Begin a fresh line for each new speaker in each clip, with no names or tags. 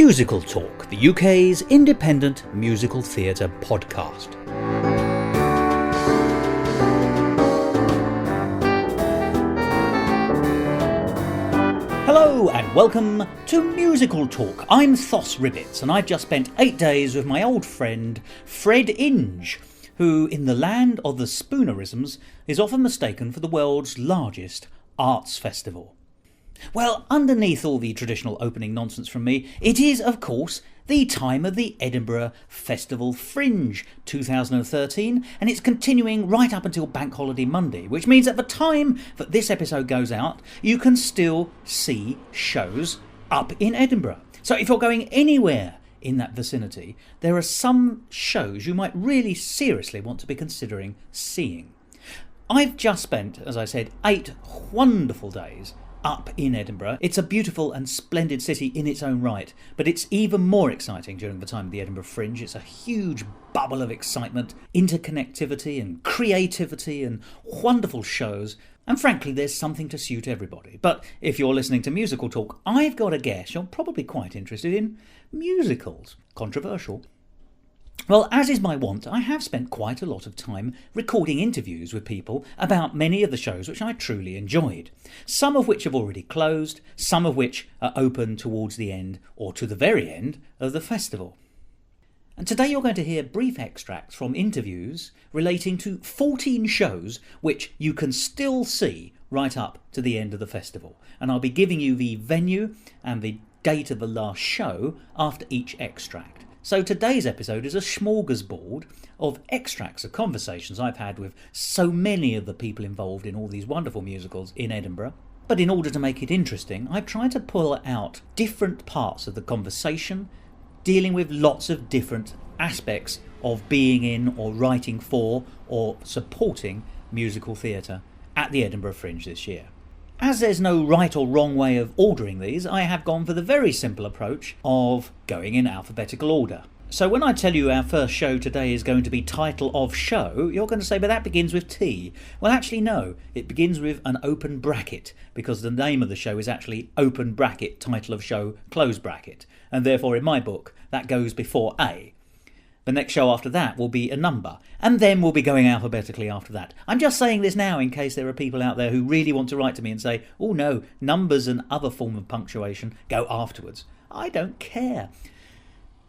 MusicalTalk, the UK's independent musical theatre podcast. Hello and welcome to MusicalTalk. I'm Thos and I've just spent 8 days with my old friend Fred Inge, who in the land of the Spoonerisms is often mistaken for the world's largest arts festival. Well, underneath all the traditional opening nonsense from me, it is, of course, the time of the Edinburgh Festival Fringe 2013, and it's continuing right up until Bank Holiday Monday, which means at the time that this episode goes out, you can still see shows up in Edinburgh. So if you're going anywhere in that vicinity, there are some shows you might really seriously want to be considering seeing. I've just spent, as I said, 8 wonderful days up in Edinburgh. It's a beautiful and splendid city in its own right, but it's even more exciting during the time of the Edinburgh Fringe. It's a huge bubble of excitement, interconnectivity and creativity and wonderful shows, and frankly there's something to suit everybody. But if you're listening to Musical Talk, I've got a guess you're probably quite interested in musicals. Controversial. Well, as is my wont, I have spent quite a lot of time recording interviews with people about many of the shows which I truly enjoyed, some of which have already closed, some of which are open towards the end or to the very end of the festival. And today you're going to hear brief extracts from interviews relating to 14 shows which you can still see right up to the end of the festival. And I'll be giving you the venue and the date of the last show after each extract. So today's episode is a smorgasbord of extracts of conversations I've had with so many of the people involved in all these wonderful musicals in Edinburgh. But in order to make it interesting, I've tried to pull out different parts of the conversation, dealing with lots of different aspects of being in or writing for or supporting musical theatre at the Edinburgh Fringe this year. As there's no right or wrong way of ordering these, I have gone for the very simple approach of going in alphabetical order. So when I tell you our first show today is going to be title of show, you're going to say, but that begins with T. Well, actually, no. It begins with an open bracket, because the name of the show is actually open bracket, title of show, close bracket. And therefore, in my book, that goes before A. The next show after that will be a number, and then we'll be going alphabetically after that. I'm just saying this now in case there are people out there who really want to write to me and say, oh no, numbers and other form of punctuation go afterwards. I don't care.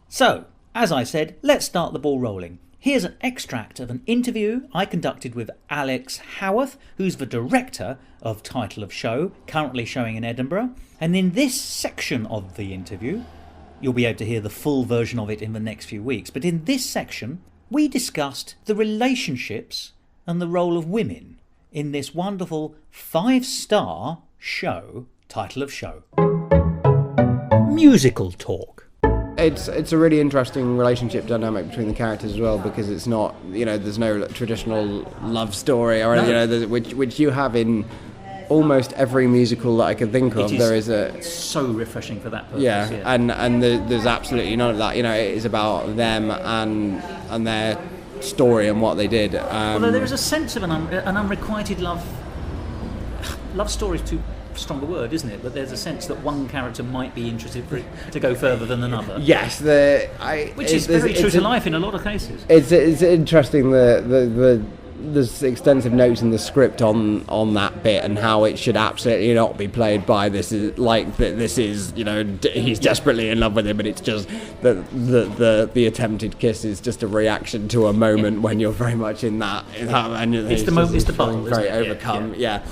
So, as I said, let's start the ball rolling. Here's an extract of an interview I conducted with Alex Howarth, who's the director of Title of Show, currently showing in Edinburgh. And in this section of the interview, you'll be able to hear the full version of it in the next few weeks. But in this section, we discussed the relationships and the role of women in this wonderful 5-star show, Title of Show. Musical Talk.
It's a really interesting relationship dynamic between the characters as well, because it's not, there's no traditional love story or which you have in almost every musical that I can think of.
It's so refreshing for that purpose.
Yeah. And there's absolutely none of that. It is about them and their story and what they did.
Although there is a sense of an unrequited love. Love story is too strong a word, isn't it? But there's a sense that one character might be interested for it to go further than another.
Yes,
which is very true to life in a lot of cases.
It's interesting there's extensive notes in the script on that bit and how it should absolutely not be played by he's desperately in love with him, but it's just the attempted kiss is just a reaction to a moment when you're very much in that and
it's the bubble,
very
isn't it?
overcome. Yeah.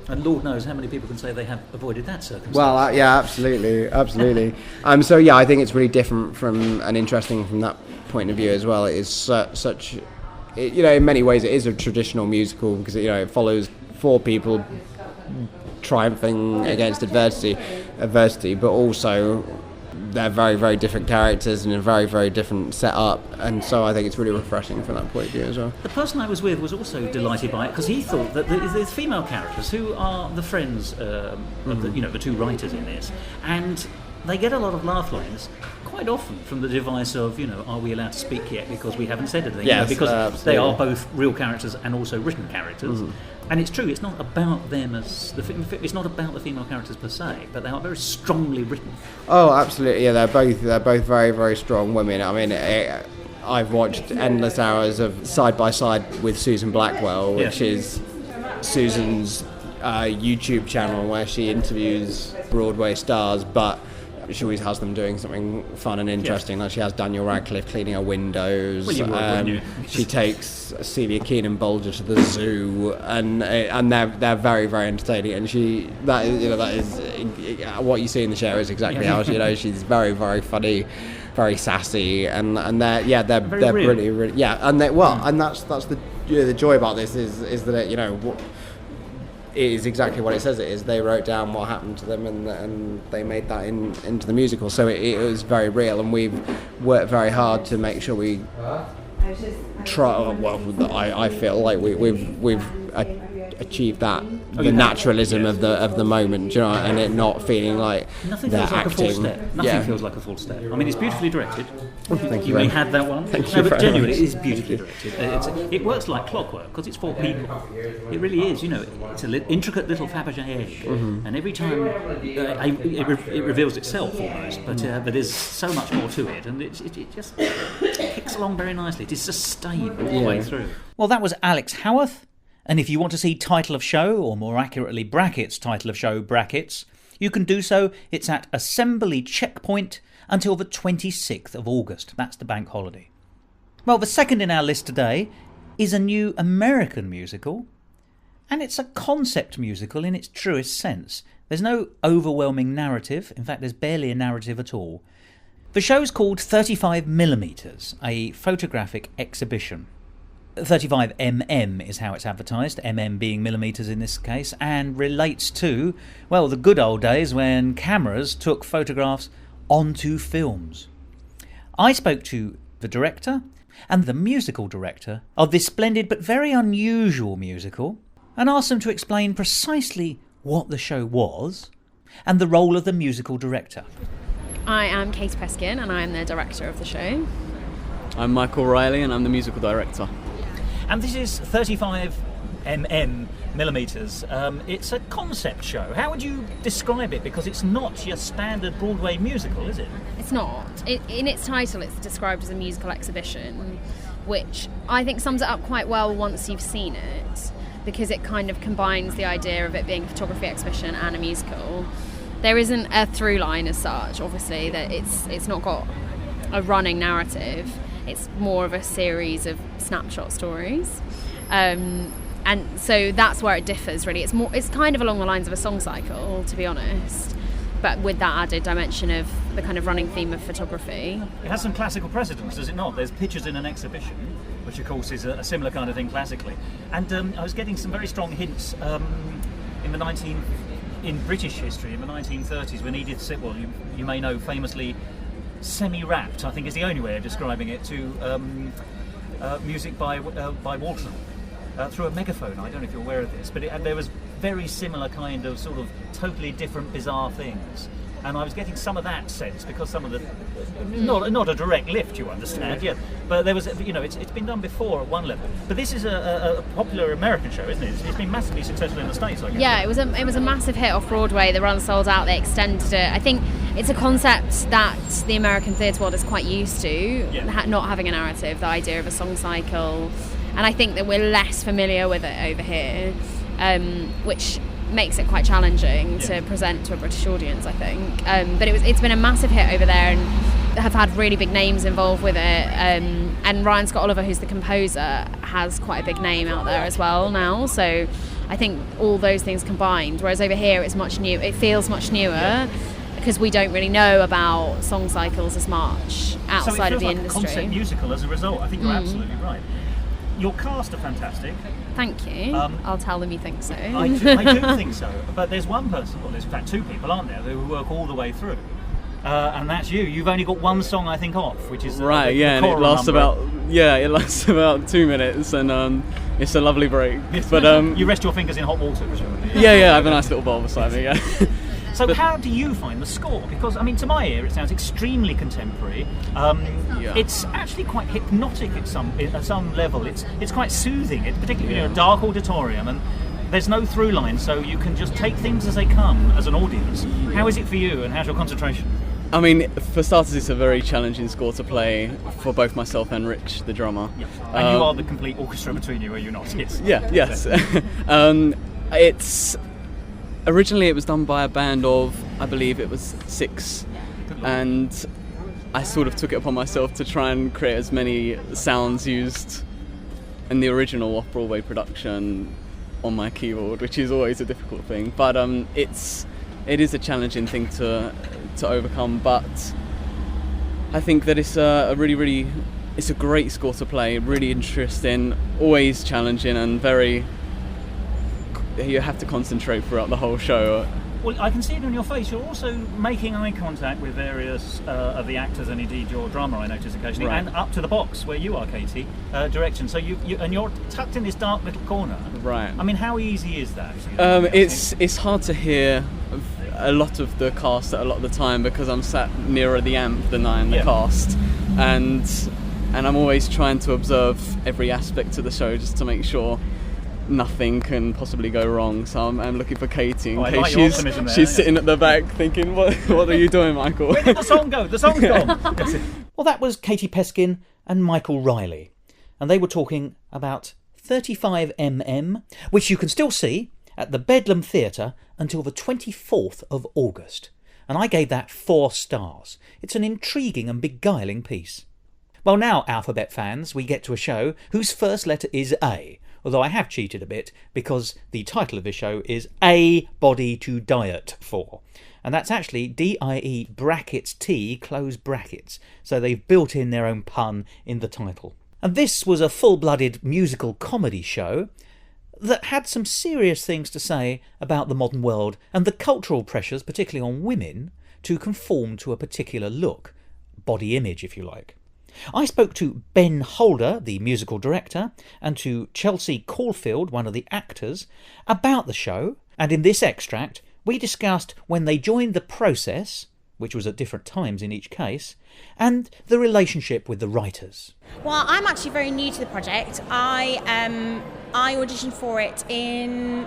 And Lord knows how many people can say they have avoided that circumstance.
Well, absolutely. So yeah, I think it's really different and interesting from that point of view as well. It is in many ways it is a traditional musical because it follows 4 people triumphing against adversity, but also they're very, very different characters and a very, very different setup, and so I think it's really refreshing from that point of view as well.
The person I was with was also delighted by it because he thought that the female characters, who are the friends of the 2 writers in this, and they get a lot of laugh lines quite often from the device of, are we allowed to speak yet because we haven't said anything?
Yes,
because
absolutely.
they are both real characters and also written characters. And it's true, it's not about them it's not about the female characters per se, but they are very strongly written.
Oh, absolutely. Yeah, they're both very, very strong women. I mean, I've watched endless hours of Side by Side with Susan Blackwell, which is Susan's YouTube channel where she interviews Broadway stars, but she always has them doing something fun and interesting. Like she has Daniel Radcliffe cleaning her windows.
Well, you would, wouldn't you?
She takes Celia Keenan Bolger to the zoo, and they're very, very entertaining. And that is what you see in the show is exactly how she's very, very funny, very sassy, and they're really, really and and that's the joy about this is that it is exactly what it says it is. They wrote down what happened to them, and they made that into the musical. So it was very real, and we've worked very hard to make sure we try. Well, I feel like we've achieved that naturalism of the moment, and it not feeling like
nothing
they're
feels like
acting.
A full step. Nothing feels like a full step. I mean, it's beautifully directed.
Thank you.
You may have that one.
Thank you
but
very
genuinely,
much.
it is beautifully directed. It works like clockwork because it's 4 people. It really is. It's an intricate little Fabergé egg, and every time it reveals itself almost. But there's so much more to it, and it just kicks along very nicely. It is sustained all the way through. Well, that was Alex Howarth. And if you want to see title of show, or more accurately brackets, title of show brackets, you can do so. It's at Assembly Checkpoint until the 26th of August. That's the bank holiday. Well, the second in our list today is a new American musical, and it's a concept musical in its truest sense. There's no overwhelming narrative. In fact, there's barely a narrative at all. The show's called 35mm, a photographic exhibition. 35mm is how it's advertised, mm being millimetres in this case, and relates to, well, the good old days when cameras took photographs onto films. I spoke to the director and the musical director of this splendid but very unusual musical and asked them to explain precisely what the show was and the role of the musical director.
I am Kate Peskin and I am the director of the show.
I'm Michael Riley and I'm the musical director.
And this is 35mm. It's a concept show. How would you describe it? Because it's not your standard Broadway musical, is it?
It's not. In its title, it's described as a musical exhibition, which I think sums it up quite well once you've seen it, because it kind of combines the idea of it being a photography exhibition and a musical. There isn't a through line as such, obviously, that it's not got a running narrative. It's more of a series of snapshot stories, and so that's where it differs. Really, it's kind of along the lines of a song cycle, to be honest, but with that added dimension of the kind of running theme of photography.
It has some classical precedents, does it not? There's pictures in an exhibition, which of course is a similar kind of thing classically, and I was getting some very strong hints in British history in the 1930s when Edith Sitwell, you may know famously, semi-rapped, I think is the only way of describing it, to music by Walton through a megaphone. I don't know if you're aware of this, but there was very similar kind of sort of totally different, bizarre things. And I was getting some of that sense because some of the not a direct lift, you understand, but there was, it's been done before at one level. But this is a popular American show, isn't it? It's been massively successful in the States, I guess.
Yeah, it was a massive hit off Broadway. The run sold out. They extended it. I think it's a concept that the American theatre world is quite used to, not having a narrative, the idea of a song cycle, and I think that we're less familiar with it over here, which makes it quite challenging to present to a British audience, I think. But it's been a massive hit over there, and have had really big names involved with it. And Ryan Scott Oliver, who's the composer, has quite a big name out there as well now. So I think all those things combined. Whereas over here, it's much new. It feels much newer because we don't really know about song cycles as much outside of the industry.
So it feels like a concept musical as a result. I think you're absolutely right. Your cast are fantastic.
Thank you. I'll tell them you think so.
I do think so. But there's one person, well, there's in fact 2 people, aren't there, who work all the way through. And that's you. You've only got one song, I think, off, which is the
and it lasts about 2 minutes, and it's a lovely break.
Yes.
But
you rest your fingers in hot water, presumably.
Yeah, I have a nice little bowl beside me. Yeah.
So how do you find the score? Because, I mean, to my ear, it sounds extremely contemporary. It's actually quite hypnotic at some level. It's quite soothing, particularly in a dark auditorium, and there's no through line, so you can just take things as they come as an audience. How is it for you, and how's your concentration?
I mean, for starters, it's a very challenging score to play for both myself and Rich, the drummer.
Yeah. And you are the complete orchestra between you, are you not? Yes.
Yeah, yes. It's originally it was done by a band of, I believe it was 6, and I sort of took it upon myself to try and create as many sounds used in the original off-Broadway production on my keyboard, which is always a difficult thing. But it is a challenging thing to overcome. But I think that it's a great score to play. Really interesting, always challenging, and very. You have to concentrate throughout the whole show.
Well, I can see it on your face. You're also making eye contact with various of the actors, and indeed your drummer, I notice occasionally,
right.
And up to the box where you are, Katie, direction. So you're tucked in this dark little corner.
Right.
I mean, how easy is that?
It's hard to hear a lot of the cast at a lot of the time because I'm sat nearer the amp than I am the cast, and I'm always trying to observe every aspect of the show just to make sure nothing can possibly go wrong. So I'm looking for Katie in case she's sitting at the back thinking, what are you doing, Michael?
Where did the song go? The song's gone. Well, that was Katie Peskin and Michael Riley, and they were talking about 35mm, which you can still see at the Bedlam Theatre until the 24th of August. And I gave that 4 stars. It's an intriguing and beguiling piece. Well, now, Alphabet fans, we get to a show whose first letter is A, although I have cheated a bit because the title of this show is A Body to Diet For. And that's actually DIE brackets T close brackets. So they've built in their own pun in the title. And this was a full-blooded musical comedy show that had some serious things to say about the modern world and the cultural pressures, particularly on women, to conform to a particular look, body image if you like. I spoke to Ben Holder, the musical director, and to Chelsea Caulfield, one of the actors, about the show, and in this extract we discussed when they joined the process, which was at different times in each case, and the relationship with the writers.
Well, I'm actually very new to the project. I auditioned for it in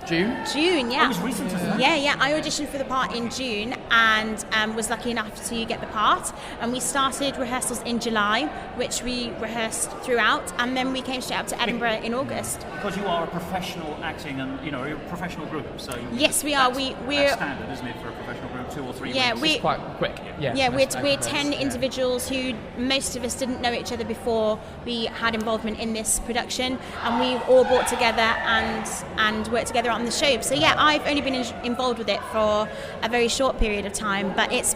June, yeah.
It was recent, isn't it?
Yeah. I auditioned for the part in June and was lucky enough to get the part. And we started rehearsals in July, which we rehearsed throughout, and then we came straight up to Edinburgh in August.
Because you are a professional acting and, you're a professional group, so...
Yes, we are. We're
standard, isn't it, for a professional group, 2 or 3 weeks?
It's
quite quick.
Yeah, we're 10 individuals who, most of us didn't know each other before we had involvement in this production, and we all brought together and worked together on the show. So yeah, I've only been involved with it for a very short period of time, but it's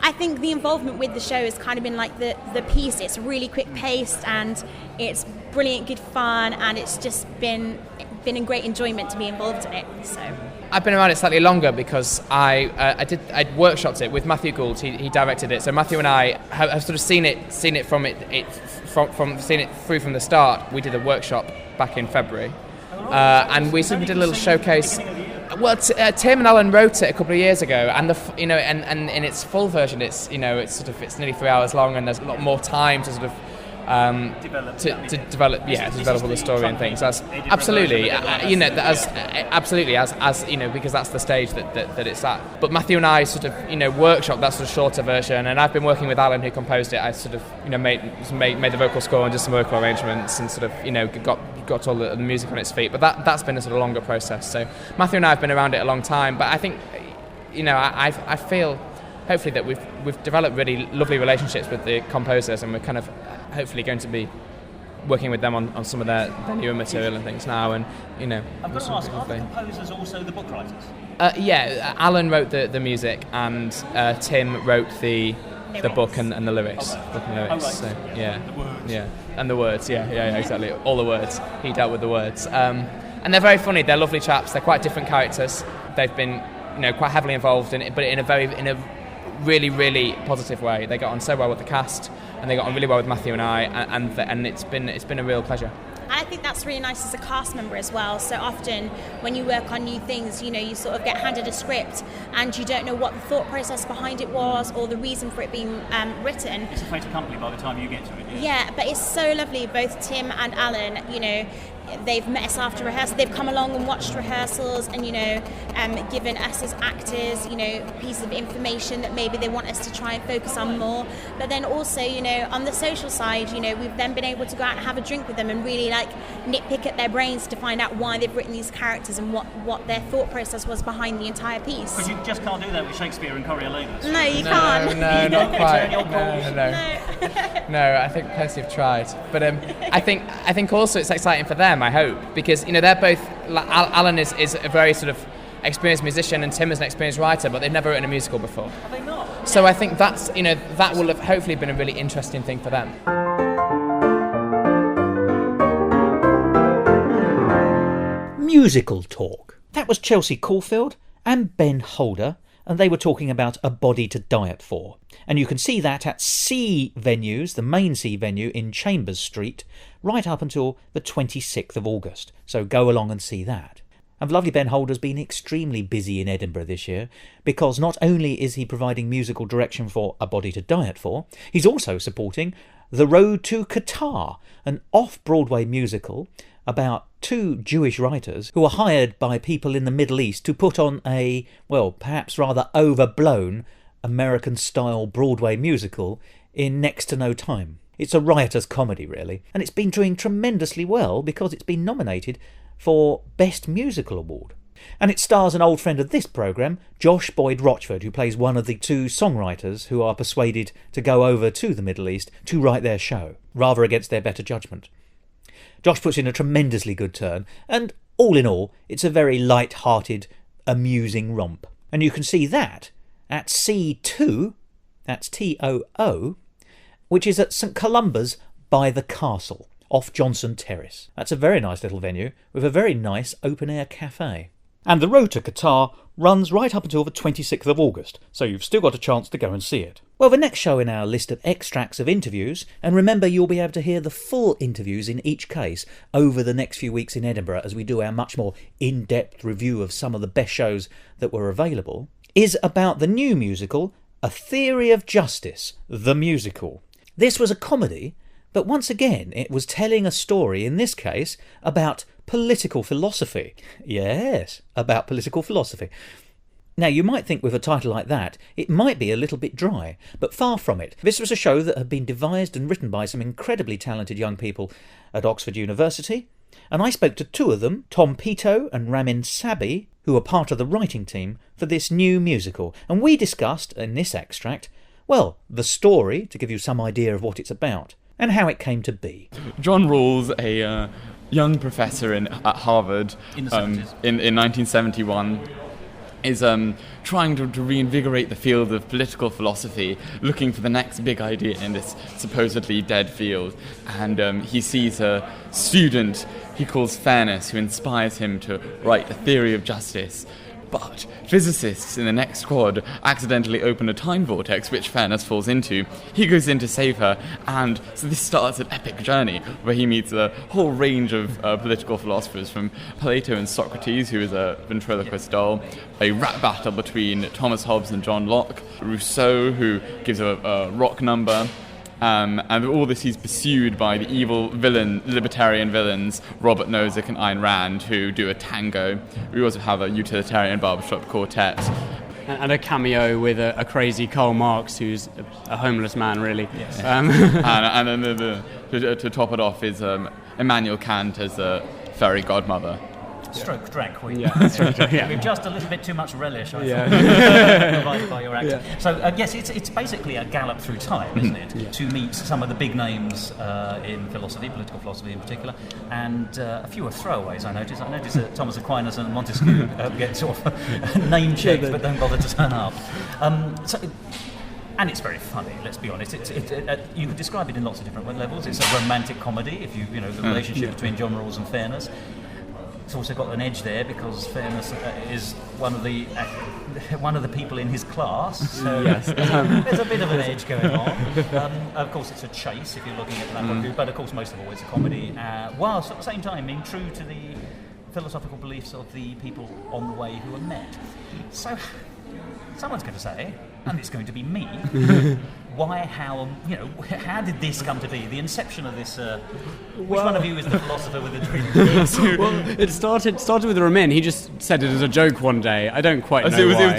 I think the involvement with the show has kind of been like the piece. It's really quick paced and it's brilliant, good fun, and it's just been a great enjoyment to be involved in it. So
I've been around it slightly longer because I workshopped it with Matthew Gould. He directed it. So Matthew and I have sort of seen it seeing it through from the start. We did a workshop back in February. And we sort of did a little showcase. Well, Tim and Alan wrote it a couple of years ago, and and in its full version, it's nearly 3 hours long, and there's a lot more time to sort of develop all the story and things. That's absolutely, because that's the stage that it's at. But Matthew and I sort of workshop that sort of shorter version, and I've been working with Alan, who composed it. I sort of made the vocal score and just some vocal arrangements, and sort of got all the music on its feet. But that's been a sort of longer process. So Matthew and I have been around it a long time, but I think I feel hopefully that we've developed really lovely relationships with the composers, and we're kind of hopefully going to be working with them on some of their newer material and things now. And
I've got to ask, are the composers also the book writers?
Alan wrote the music, and Tim wrote the book and the lyrics. Book and lyrics.
Right.
So,
The words.
Yeah, and the words. Yeah, exactly. All the words. He dealt with the words. And they're very funny. They're lovely chaps. They're quite different characters. They've been quite heavily involved in it, but in a really, really positive way. They got on so well with the cast, and they got on really well with Matthew and I, and it's been a real pleasure.
And I think that's really nice as a cast member as well. So often when you work on new things, you know, you sort of get handed a script and you don't know what the thought process behind it was or the reason for it being written.
It's a fait accompli by the time you get to it.
Yeah, but it's so lovely. Both Tim and Alan, you know, they've met us after rehearsal. They've come along and watched rehearsals and, you know, given us as actors, you know, pieces of information that maybe they want us to try and focus on more. But then also, you know, on the social side, you know, we've then been able to go out and have a drink with them and really like nitpick at their brains to find out why they've written these characters and what their thought process was behind the entire piece.
Because you just can't do that with Shakespeare and Coriolanus.
No, you can't.
No, not quite.
No.
No, I think Percy have tried, but I think also it's exciting for them. I hope, because you know they're both. Alan is a very sort of experienced musician, and Tim is an experienced writer, but they've never written a musical before.
Have they not?
So I think that's, you know, that will have hopefully been a really interesting thing for them.
Musical Talk. That was Chelsea Caulfield and Ben Holder, and they were talking about A Body to Diet For. And you can see that at C venues, the main C venue in Chambers Street, right up until the 26th of August. So go along and see that. And lovely Ben Holder's been extremely busy in Edinburgh this year, because not only is he providing musical direction for A Body to Diet For, he's also supporting The Road to Qatar, an off-Broadway musical about two Jewish writers who are hired by people in the Middle East to put on a, well, perhaps rather overblown American-style Broadway musical in next to no time. It's a riotous comedy, really, and it's been doing tremendously well because it's been nominated for Best Musical Award. And it stars an old friend of this programme, Josh Boyd Rochford, who plays one of the two songwriters who are persuaded to go over to the Middle East to write their show, rather against their better judgment. Josh puts in a tremendously good turn, and all in all, it's a very light-hearted, amusing romp. And you can see that at C2, that's T-O-O, which is at St Columba's by the Castle, off Johnson Terrace. That's a very nice little venue, with a very nice open-air cafe. And The Road to Qatar runs right up until the 26th of August, so you've still got a chance to go and see it. Well, the next show in our list of extracts of interviews, and remember you'll be able to hear the full interviews in each case over the next few weeks in Edinburgh as we do our much more in-depth review of some of the best shows that were available, is about the new musical, A Theory of Justice, the musical. This was a comedy, but once again it was telling a story, in this case, about political philosophy. Yes, about political philosophy. Now, you might think with a title like that, it might be a little bit dry, but far from it. This was a show that had been devised and written by some incredibly talented young people at Oxford University, and I spoke to two of them, Tom Pito and Ramin Sabi, who are part of the writing team for this new musical, and we discussed, in this extract, well, the story, to give you some idea of what it's about, and how it came to be.
John Rawls, a young professor at Harvard
in the 70s.
In 1971, is trying to reinvigorate the field of political philosophy, looking for the next big idea in this supposedly dead field. And he sees a student he calls Fairness, who inspires him to write a theory of justice. But physicists in the next squad accidentally open a time vortex which Fairness falls into. He goes in to save her, and so this starts an epic journey where he meets a whole range of political philosophers, from Plato and Socrates, who is a ventriloquist doll, a rap battle between Thomas Hobbes and John Locke, Rousseau, who gives a rock number, and all this he's pursued by the evil libertarian villains, Robert Nozick and Ayn Rand, who do a tango. We also have a utilitarian barbershop quartet.
And a cameo with a crazy Karl Marx, who's a homeless man, really.
Yes. And then to top it off is Immanuel Kant as a fairy godmother.
Stroke drank, with just a little bit too much relish, I thought, provided by your actor.
Yeah.
So, yes, it's basically a gallop through time, isn't it, to meet some of the big names in philosophy, political philosophy in particular, and a few are throwaways, I noticed. I noticed that Thomas Aquinas and Montesquieu get sort of name-checked but don't bother to turn up. And it's very funny, let's be honest. You could describe it in lots of different levels. It's a romantic comedy, if the relationship between John Rawls and Fairness. It's also got an edge there because Fairness is one of the people in his class. So
Yes.
there's a bit of an edge going on. Of course, it's a chase if you're looking at that point of view, but of course, most of all, it's a comedy. Whilst at the same time being true to the philosophical beliefs of the people on the way who are met. So someone's going to say, and it's going to be me, why, how, how did this come to be? The inception of this. Which one of you is the philosopher with the dream?
Well, it started with Ramin. He just said it as a joke one day. I don't quite know why.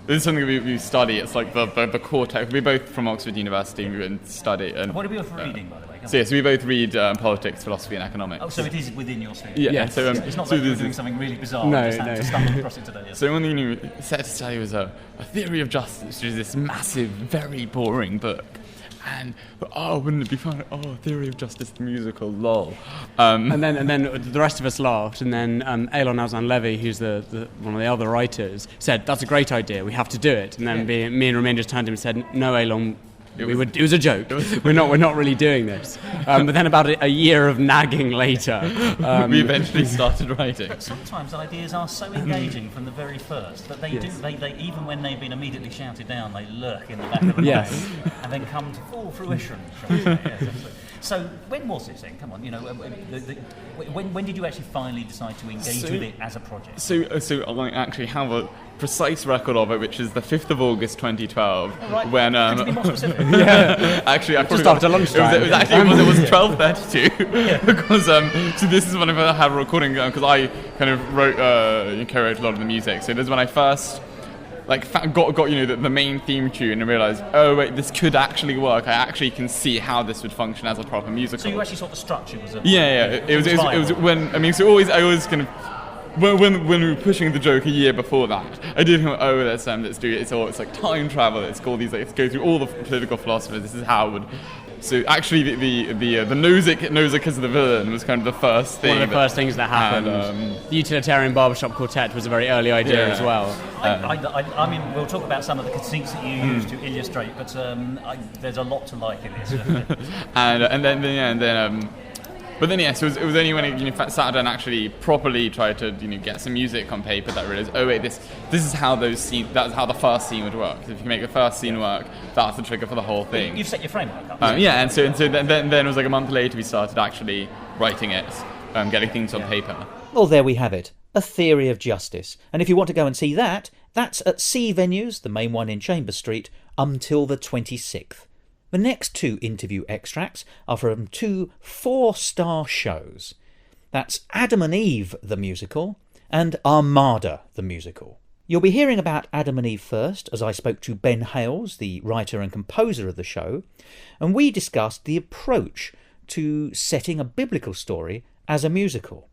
This is something we study. It's like the cortex. We're both from Oxford University. We study. And
what are we both reading, by the way?
So we both read politics, philosophy, and economics.
Oh, so it is within your sphere.
Yeah.
Yes.
So
it's not like you're doing something really bizarre.
No,
and just had to stumble across it today.
So one thing we set to study was a theory of justice, which is this massive, very boring book. And wouldn't it be fun? Theory of Justice, the musical, lol.
And then the rest of us laughed, and then Elon Alzan-Levy, who's the one of the other writers, said, "That's a great idea. We have to do it." And then me and Ramin just turned to him and said, "No, Elon. It was a joke. We're not really doing this." But then about a year of nagging later,
we eventually started writing.
But sometimes ideas are so engaging from the very first that they do. They even when they've been immediately shouted down, they lurk in the back of the mind and then come to full fruition. So when was this then? Come on, when did you actually finally decide to engage with it as a project?
So I actually have a precise record of it, which is the 5th of August 2012.
Oh, right.
When
Could you be more specific?
actually, I
just after lunchtime.
It was 12:32 because so this is when I had a recording because I kind of co-wrote a lot of the music. So this is when I first got the main theme tune and realised, oh wait, this could actually work. I actually can see how this would function as a proper musical.
So you actually thought the structure was
It was when I always kind of. When we were pushing the joke a year before that, I did think, let's do it. It's like time travel. Let's go through all the political philosophers. This is how it would. So actually, the Nozick as the villain was kind of the first thing.
One of the first things that happened. The Utilitarian Barbershop Quartet was a very early idea as well.
I mean, we'll talk about some of the conceits that you use to illustrate, but there's a lot to like in this.
But then yes, it was only when I sat down and actually properly tried to get some music on paper that I realised, oh wait, this is how that's how the first scene would work. If you make the first scene work, that's the trigger for the whole thing.
You've set your framework up.
And so then it was like a month later we started actually writing it, getting things on paper.
Well, there we have it, a theory of justice. And if you want to go and see that, that's at C Venues, the main one in Chambers Street, until the 26th. The next two interview extracts are from two 4-star shows. That's Adam and Eve, the musical, and Armada, the musical. You'll be hearing about Adam and Eve first, as I spoke to Ben Hales, the writer and composer of the show, and we discussed the approach to setting a biblical story as a musical,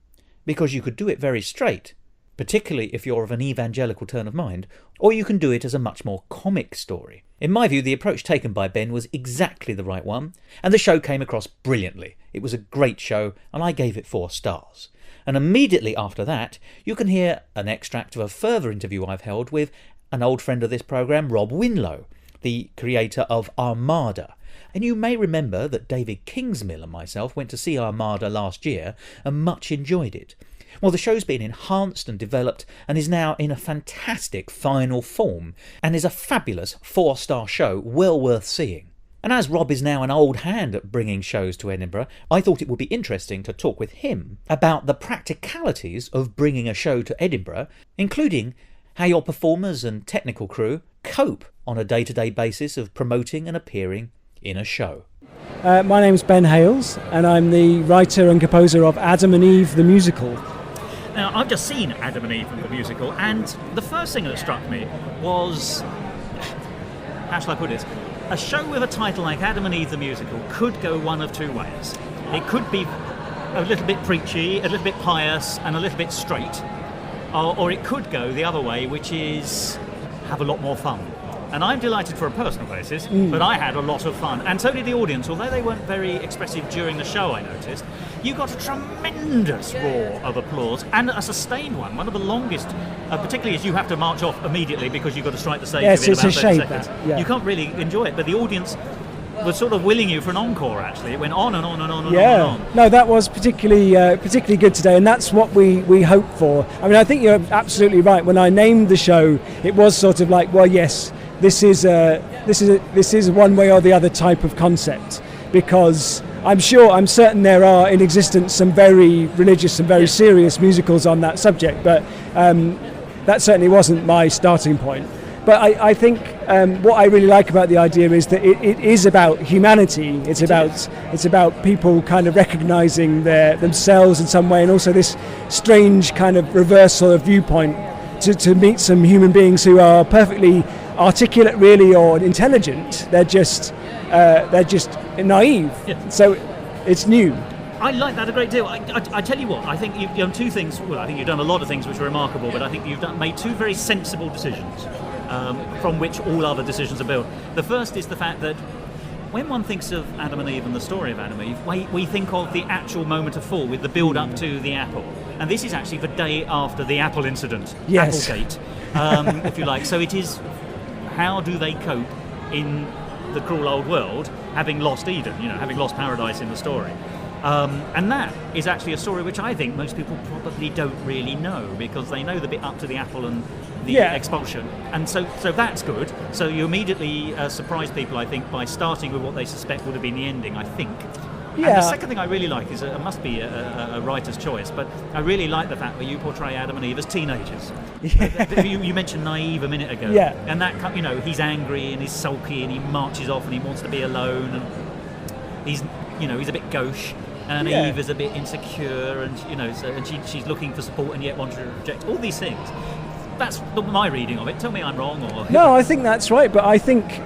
because you could do it very straight, particularly if you're of an evangelical turn of mind, or you can do it as a much more comic story. In my view, the approach taken by Ben was exactly the right one, and the show came across brilliantly. It was a great show, and I gave it 4 stars. And immediately after that, you can hear an extract of a further interview I've held with an old friend of this programme, Rob Winlow, the creator of Armada. And you may remember that David Kingsmill and myself went to see Armada last year and much enjoyed it. Well, the show's been enhanced and developed and is now in a fantastic final form and is a fabulous 4-star show well worth seeing. And as Rob is now an old hand at bringing shows to Edinburgh, I thought it would be interesting to talk with him about the practicalities of bringing a show to Edinburgh, including how your performers and technical crew cope on a day-to-day basis of promoting and appearing in a show.
My name's Ben Hales, and I'm the writer and composer of Adam and Eve, the musical.
Now, I've just seen Adam and Eve, the musical, and the first thing that struck me was, how shall I put it? A show with a title like Adam and Eve, the musical, could go one of two ways. It could be a little bit preachy, a little bit pious, and a little bit straight, or it could go the other way, which is have a lot more fun. And I'm delighted for a personal basis, but I had a lot of fun. And so did the audience. Although they weren't very expressive during the show, I noticed, you got a tremendous roar of applause, and a sustained one of the longest, particularly as you have to march off immediately because you've got to strike the stage within about 30 seconds.
Yeah.
You can't really enjoy it, but the audience was sort of willing you for an encore. Actually, it went on and on and on and on and on.
No, that was particularly good today, and that's what we hope for. I mean, I think you're absolutely right. When I named the show, it was sort of like, well, yes, this is one way or the other type of concept, because I'm certain there are in existence some very religious and very serious musicals on that subject, but that certainly wasn't my starting point. But I think what I really like about the idea is that it is about humanity. It's about people kind of recognising themselves in some way, and also this strange kind of reversal of viewpoint to meet some human beings who are perfectly articulate, really, or intelligent. They're just naive. Yeah. So it's new.
I like that a great deal. I tell you what, I think you've done two things. Well, I think you've done a lot of things which are remarkable, but I think you've made two very sensible decisions. From which all other decisions are built. The first is the fact that when one thinks of Adam and Eve and the story of Adam and Eve, we think of the actual moment of fall with the build-up to the apple. And this is actually the day after the apple incident,
yes.
Applegate, if you like. So it is, how do they cope in the cruel old world, having lost Eden, having lost paradise in the story. And that is actually a story which I think most people probably don't really know, because they know the bit up to the apple and the expulsion, and so that's good. So you immediately surprise people, I think, by starting with what they suspect would have been the ending, I think. Yeah. And the second thing I really like is, it must be a writer's choice, but I really like the fact that you portray Adam and Eve as teenagers. Yeah. You mentioned naive a minute ago, and that, he's angry and he's sulky and he marches off and he wants to be alone, and he's a bit gauche. And Eve is a bit insecure, and she's looking for support and yet wants to reject all these things. That's my reading of it. Tell me I'm wrong, or
no, I think that's right. But I think,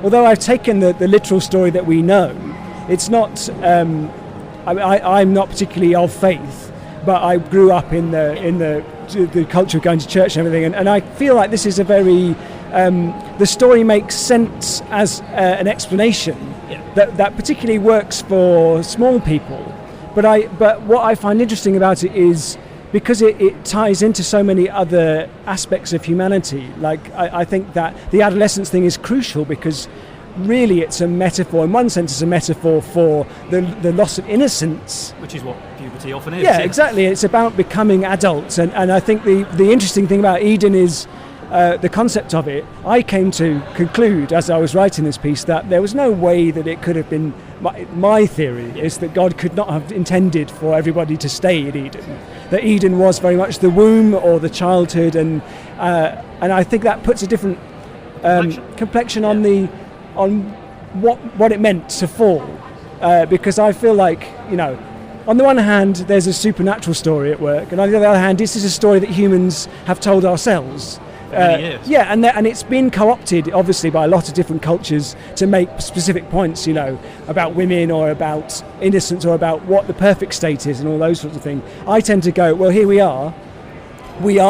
although I've taken the literal story that we know, it's not. I'm not particularly of faith, but I grew up in the culture of going to church and everything, and I feel like this is a very. The story makes sense as an explanation that particularly works for small people. But what I find interesting about it is, because it ties into so many other aspects of humanity. Like I think that the adolescence thing is crucial, because really it's a metaphor. In one sense, it's a metaphor for the loss of innocence,
which is what puberty often is.
Yeah, exactly. It's about becoming adults, and I think the interesting thing about Eden is the concept of it. I came to conclude as I was writing this piece that there was no way that it could have been. My theory is that God could not have intended for everybody to stay in Eden. That Eden was very much the womb or the childhood, and I think that puts a different complexion on what it meant to fall. Because I feel like, on the one hand, there's a supernatural story at work, and on the other hand, this is a story that humans have told ourselves. And it's been co-opted, obviously, by a lot of different cultures to make specific points, about women or about innocence or about what the perfect state is and all those sorts of things. I tend to go, well, here we are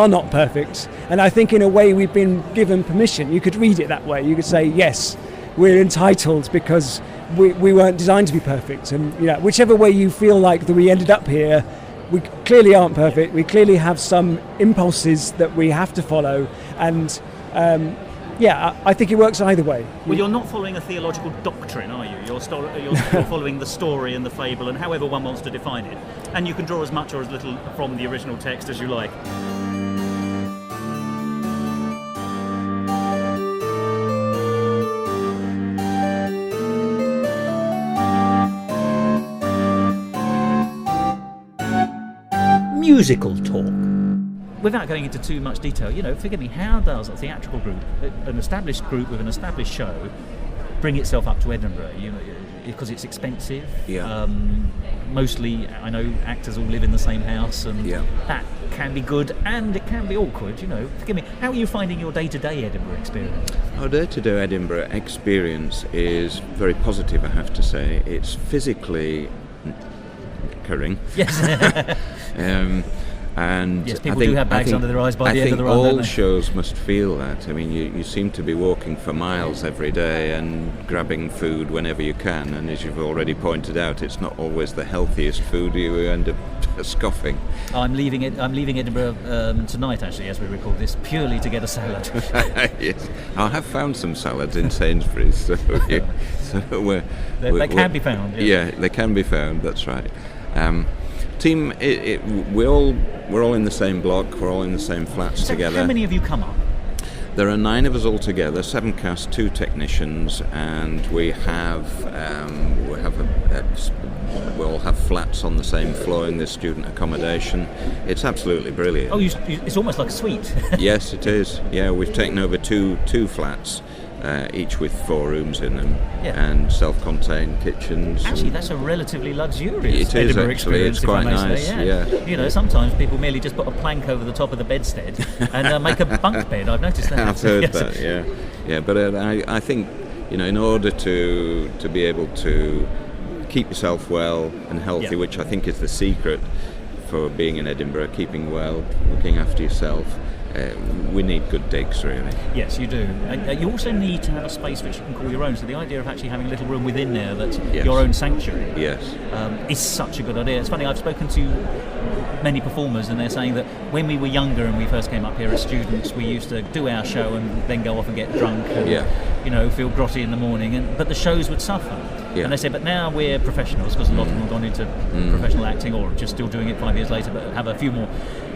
not perfect, and I think in a way we've been given permission. You could read it that way. You could say, yes, we're entitled because we weren't designed to be perfect, and whichever way you feel like that we ended up here, we clearly aren't perfect. We clearly have some impulses that we have to follow, and I think it works either way.
Well, you're not following a theological doctrine, are you? You're following the story and the fable, and however one wants to define it. And you can draw as much or as little from the original text as you like. Musical talk. Without going into too much detail, forgive me, how does a theatrical group, an established group with an established show, bring itself up to Edinburgh? Because it's expensive. Yeah. Mostly, I know actors all live in the same house, and that can be good and it can be awkward. Forgive me, how are you finding your day-to-day Edinburgh experience?
Our day-to-day Edinburgh experience is very positive, I have to say. It's physically occurring.
Yes.
And
yes, people do have bags under their eyes by the end of the run.
I think all shows must feel that. I mean, you seem to be walking for miles every day and grabbing food whenever you can. And as you've already pointed out, it's not always the healthiest food. You end up scoffing.
I'm leaving Edinburgh tonight, actually, as we record this, purely to get a salad.
Yes, I have found some salads in Sainsbury's, so
they can be found.
Yeah, they can be found. That's right. Team, we're all in the same block. We're all in the same flats together.
How many of you come up?
There are 9 of us altogether, 7 cast, 2 technicians, and we all have flats on the same floor in this student accommodation. It's absolutely brilliant.
Oh, it's almost like a suite.
Yes, it is. Yeah, we've taken over two flats, each with 4 rooms in them, and self-contained kitchens.
Actually, that's a relatively luxurious Edinburgh experience.
It's quite nice.
Say, yeah. You know, sometimes people merely just put a plank over the top of the bedstead and make a bunk bed. I've noticed that.
I've heard that. Yeah. But I think, you know, in order to be able to keep yourself well and healthy, which I think is the secret for being in Edinburgh, keeping well, looking after yourself. We need good digs, really.
Yes, you do. And you also need to have a space which you can call your own. So the idea of actually having a little room within there that's your own sanctuary is such a good idea. It's funny, I've spoken to many performers and they're saying that when we were younger and we first came up here as students, we used to do our show and then go off and get drunk and feel grotty in the morning, but the shows would suffer. And they say, but now we're professionals, because a lot of them have gone into professional acting or just still doing it 5 years later, but have a few more,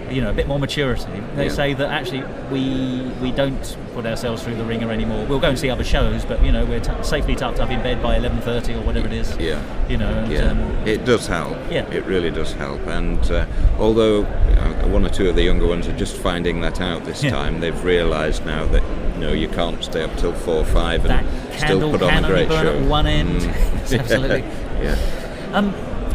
a bit more maturity. They say that actually we don't put ourselves through the ringer anymore. We'll go and see other shows, but we're safely tucked up in bed by 11:30 or whatever it is.
It does help. It really does help. And although 1 or 2 of the younger ones are just finding that out this time, they've realised now that you can't stay up till 4 or 5 and still put on a great show.
At one end. Absolutely.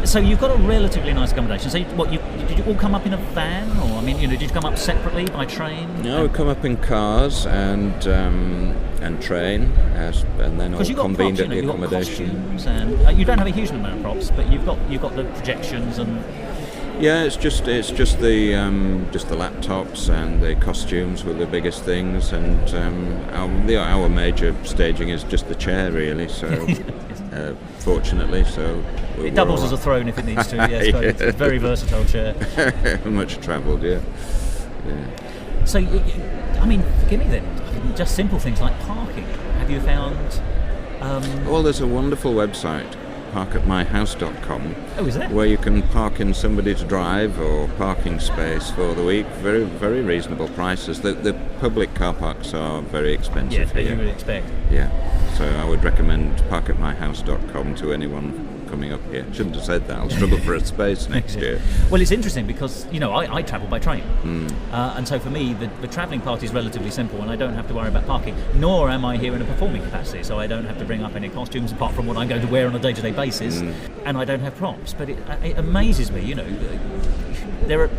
So you've got a relatively nice accommodation. So did you all come up in a van, or did you come up separately by train?
No, we come up in cars and train, and then all convened at the accommodation.
And you don't have a huge amount of props, but you've got the projections and.
Yeah, it's just the laptops and the costumes were the biggest things, and our major staging is just the chair, really. So, fortunately, so
it doubles as a throne if it needs to. Yes, it's a very versatile chair.
Much travelled, yeah.
So, forgive me then. Just simple things like parking. Have you found?
Well, there's a wonderful website, parkatmyhouse.com.
Oh, is there?
Where you can park in somebody's drive or parking space for the week. Very, very reasonable prices. The public car parks are very expensive here.
You would expect.
Yeah. So I would recommend parkatmyhouse.com to anyone coming up here. Shouldn't have said that. I'll struggle for a space next year.
Well, it's interesting because I travel by train, and so for me the travelling part is relatively simple, and I don't have to worry about parking. Nor am I here in a performing capacity, so I don't have to bring up any costumes apart from what I'm going to wear on a day-to-day basis, and I don't have props. But it amazes me, there are.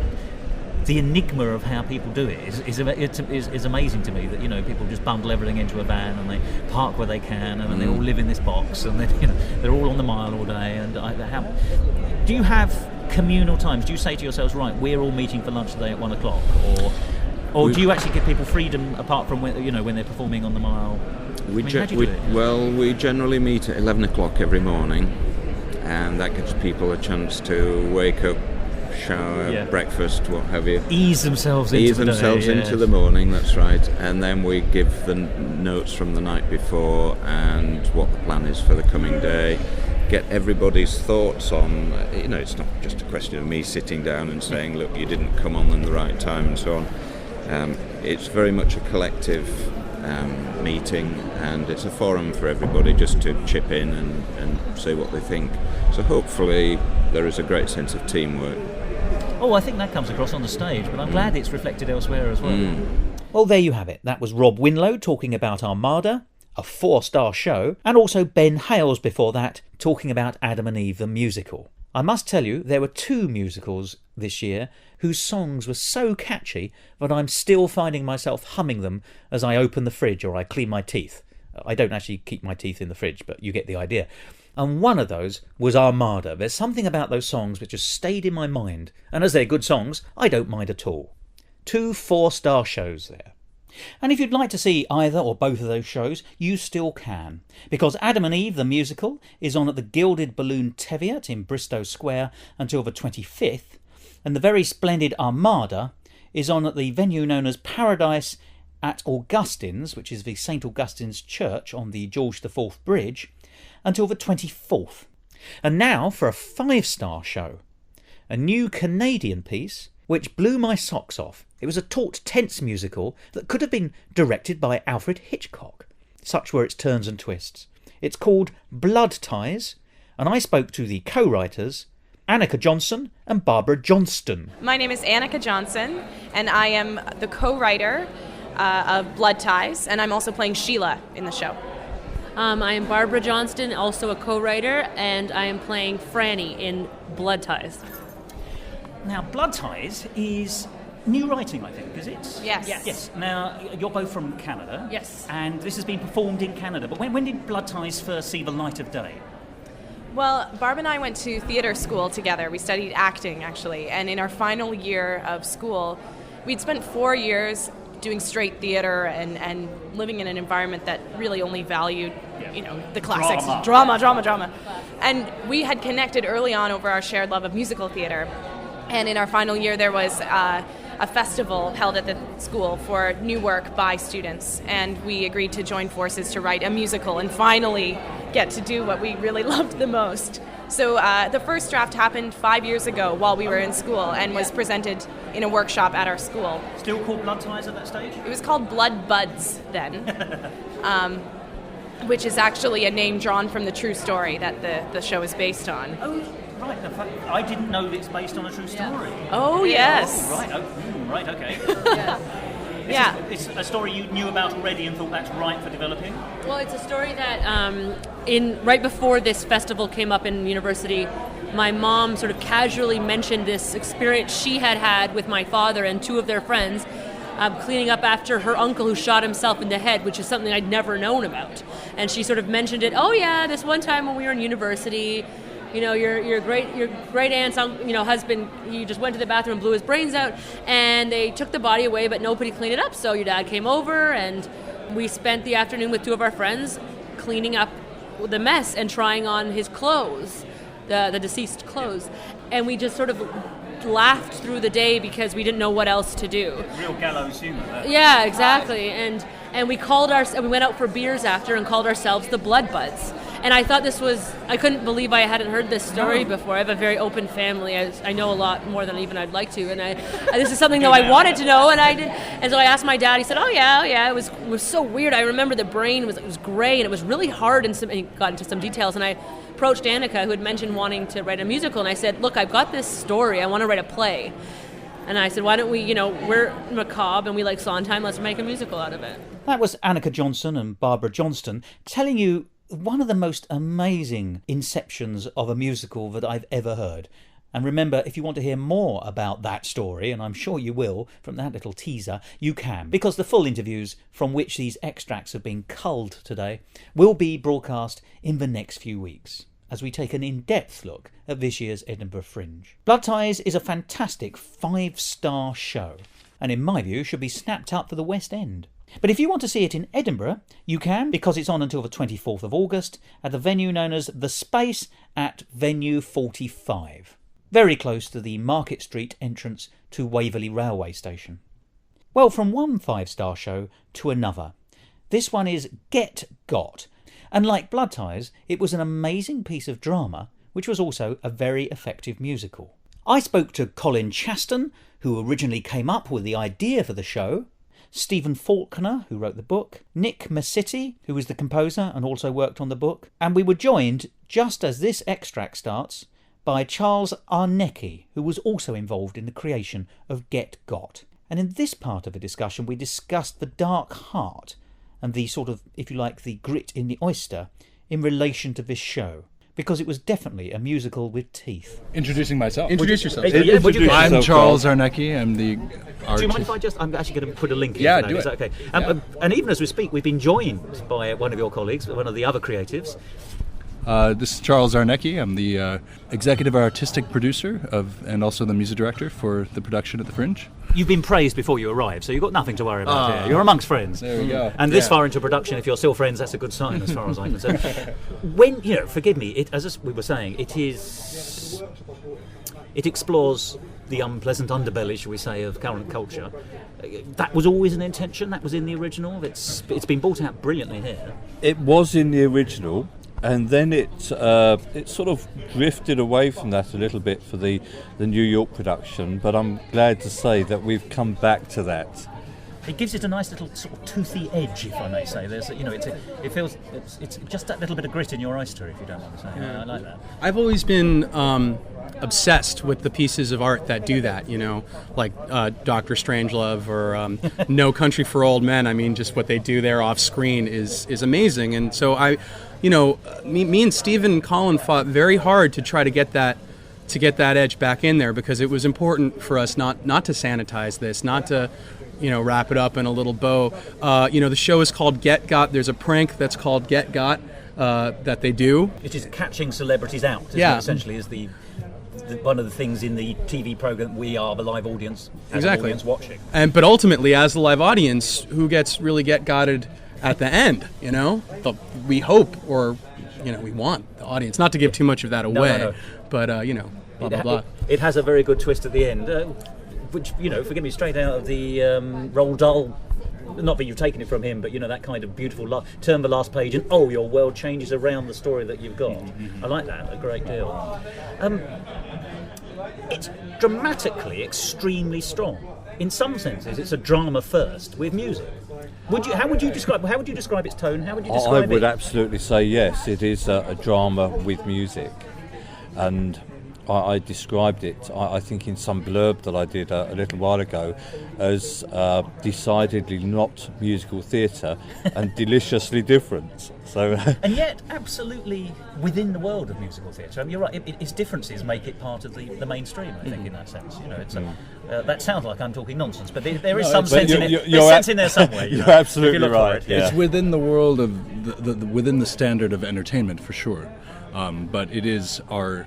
The enigma of how people do it is amazing to me. That people just bundle everything into a van and they park where they can, and then they all live in this box, and then they're all on the mile all day. And do you have communal times? Do you say to yourselves, right, we're all meeting for lunch today at 1 o'clock, or do you actually give people freedom apart from when they're performing on the mile?
We generally meet at 11 o'clock every morning, and that gives people a chance to wake up, shower, breakfast, what have you.
Ease themselves into
the morning, that's right. And then we give the notes from the night before and what the plan is for the coming day. Get everybody's thoughts on, it's not just a question of me sitting down and saying, look, you didn't come on the right time and so on. It's very much a collective meeting, and it's a forum for everybody just to chip in and say what they think. So hopefully there is a great sense of teamwork.
Oh, I think that comes across on the stage, but I'm glad it's reflected elsewhere as well. Well, there you have it. That was Rob Winlow talking about Armada, a 4-star show, and also Ben Hales before that talking about Adam and Eve the musical. I must tell you, there were 2 musicals this year whose songs were so catchy that I'm still finding myself humming them as I open the fridge or I clean my teeth. I don't actually keep my teeth in the fridge, but you get the idea. And one of those was Armada. There's something about those songs which just stayed in my mind, and as they're good songs, I don't mind at all. 2 4-star shows there. And if you'd like to see either or both of those shows, you still can, because Adam and Eve the musical is on at the Gilded Balloon Teviot in Bristow Square until the 25th, And the very splendid Armada is on at the venue known as Paradise at Augustine's, which is the St Augustine's Church on the George IV Bridge, until the 24th. And now for a 5-star show. A new Canadian piece which blew my socks off. It was a taut, tense musical that could have been directed by Alfred Hitchcock. Such were its turns and twists. It's called Blood Ties, and I spoke to the co-writers, Annika Johnson and Barbara Johnston.
My name is Annika Johnson, and I am the co-writer of Blood Ties, and I'm also playing Sheila in the show.
I am Barbara Johnston, also a co-writer, and I am playing Franny in Blood Ties.
Now, Blood Ties is new writing, I think, is it?
Yes.
Yes. Now, you're both from Canada.
Yes.
And this has been performed in Canada. But when did Blood Ties first see the light of day?
Well, Barb and I went to theater school together. We studied acting, actually. And in our final year of school, we'd spent 4 years doing straight theater and living in an environment that really only valued, the classics. Drama. And we had connected early on over our shared love of musical theater. And in our final year, there was a festival held at the school for new work by students. And we agreed to join forces to write a musical and finally get to do what we really loved the most. So the first draft happened 5 years ago while we were in school and was presented in a workshop at our school.
Still called Blood Ties at that stage?
It was called Blood Buds then, which is actually a name drawn from the true story that the show is based on.
Oh, right. In fact, I didn't know that it's based on a true story.
Oh, yes.
Oh, right. Right, okay.
Yeah.
It's a story you knew about already and thought that's right for developing?
Well, it's a story that right before this festival came up in university, my mom sort of casually mentioned this experience she had with my father and two of their friends cleaning up after her uncle who shot himself in the head, which is something I'd never known about. And she sort of mentioned it, oh yeah, this one time when we were in university, your great aunt's husband, he just went to the bathroom and blew his brains out, and they took the body away, but nobody cleaned it up. So your dad came over, and we spent the afternoon with two of our friends cleaning up the mess and trying on his clothes, the deceased clothes, and we just sort of laughed through the day because we didn't know what else to do.
Real gallows humor.
Yeah, exactly. And we went out for beers after and called ourselves the Blood Buds. And I thought I couldn't believe I hadn't heard this story before. I have a very open family. I know a lot more than even I'd like to. And this is something, though, I wanted to know, and I did. And so I asked my dad. He said, oh, yeah, it was so weird. I remember the brain was gray, and it was really hard, and he got into some details. And I approached Annika, who had mentioned wanting to write a musical, and I said, look, I've got this story. I want to write a play. And I said, why don't we, we're macabre and we like Sondheim, let's make a musical out of it.
That was Annika Johnson and Barbara Johnston telling you one of the most amazing inceptions of a musical that I've ever heard. And remember, if you want to hear more about that story, and I'm sure you will from that little teaser, you can, because the full interviews from which these extracts have been culled today will be broadcast in the next few weeks, as we take an in-depth look at this year's Edinburgh Fringe. Blood Ties is a fantastic 5-star show, and in my view should be snapped up for the West End. But if you want to see it in Edinburgh, you can, because it's on until the 24th of August at the venue known as The Space at Venue 45, very close to the Market Street entrance to Waverley Railway Station. Well, from one 5-star show to another, this one is Get Got, and like Blood Ties, it was an amazing piece of drama, which was also a very effective musical. I spoke to Colin Chaston, who originally came up with the idea for the show, Stephen Faulkner, who wrote the book, Nick Massiti, who was the composer and also worked on the book, and we were joined, just as this extract starts, by Charles Arnecki, who was also involved in the creation of Get Got. And in this part of the discussion we discussed the dark heart and the sort of, if you like, the grit in the oyster in relation to this show, because it was definitely a musical with teeth.
Introducing myself.
Introduce yourself.
I'm Charles Arnecki. I'm the artist.
Do you mind if I'm actually going to put a link in?
Yeah,
for that.
do
Is
it.
that okay? And even as we speak, we've been joined by one of your colleagues, one of the other creatives.
This is Charles Arnecki. I'm the executive artistic producer and also the music director for the production at the Fringe.
You've been praised before you arrived, so you've got nothing to worry about here. You're amongst friends.
There we go.
And this far into production, if you're still friends, that's a good sign as far as I'm concerned. When, forgive me, as we were saying, it is it explores the unpleasant underbelly, shall we say, of current culture. That was always an intention. That was in the original. It's been brought out brilliantly here.
It was in the original, and then it sort of drifted away from that a little bit for the New York production. But I'm glad to say that we've come back to that.
It gives it a nice little sort of toothy edge, if I may say. There's, it's just that little bit of grit in your oyster, if you don't mind saying. I like that.
I've always been obsessed with the pieces of art that do that, like Dr. Strangelove or No Country for Old Men. I mean, just what they do there off screen is amazing. And so me and Steve and Colin fought very hard to try to get that edge back in there, because it was important for us not to sanitize this, not to wrap it up in a little bow. The show is called Get Got. There's a prank that's called Get Got that they do.
It is catching celebrities out, isn't it? Essentially, is the one of the things in the TV program. We are the live audience, as an audience watching.
But ultimately, as the live audience, who gets really get-gotted at the end, we hope, or we want the audience, not to give too much of that away,
no.
But blah, blah, blah.
It has a very good twist at the end, which, forgive me, straight out of the Roald Dahl, not that you've taken it from him, but that kind of beautiful turn the last page and your world changes around the story that you've got. I like that a great deal. It's dramatically extremely strong. In some senses, it's a drama first with music. How would you describe its tone? How would you describe it?
I would absolutely say yes. It is a drama with music, and I described it, I think, in some blurb that I did a little while ago, as decidedly not musical theatre and deliciously different. So,
and yet, absolutely within the world of musical theatre. I mean, you're right. Its differences make it part of the mainstream. I think, in that sense, that sounds like I'm talking nonsense, but there is some sense in it. There's sense in there somewhere.
You're absolutely right.
It's within the world of within the standard of entertainment, for sure. But it is our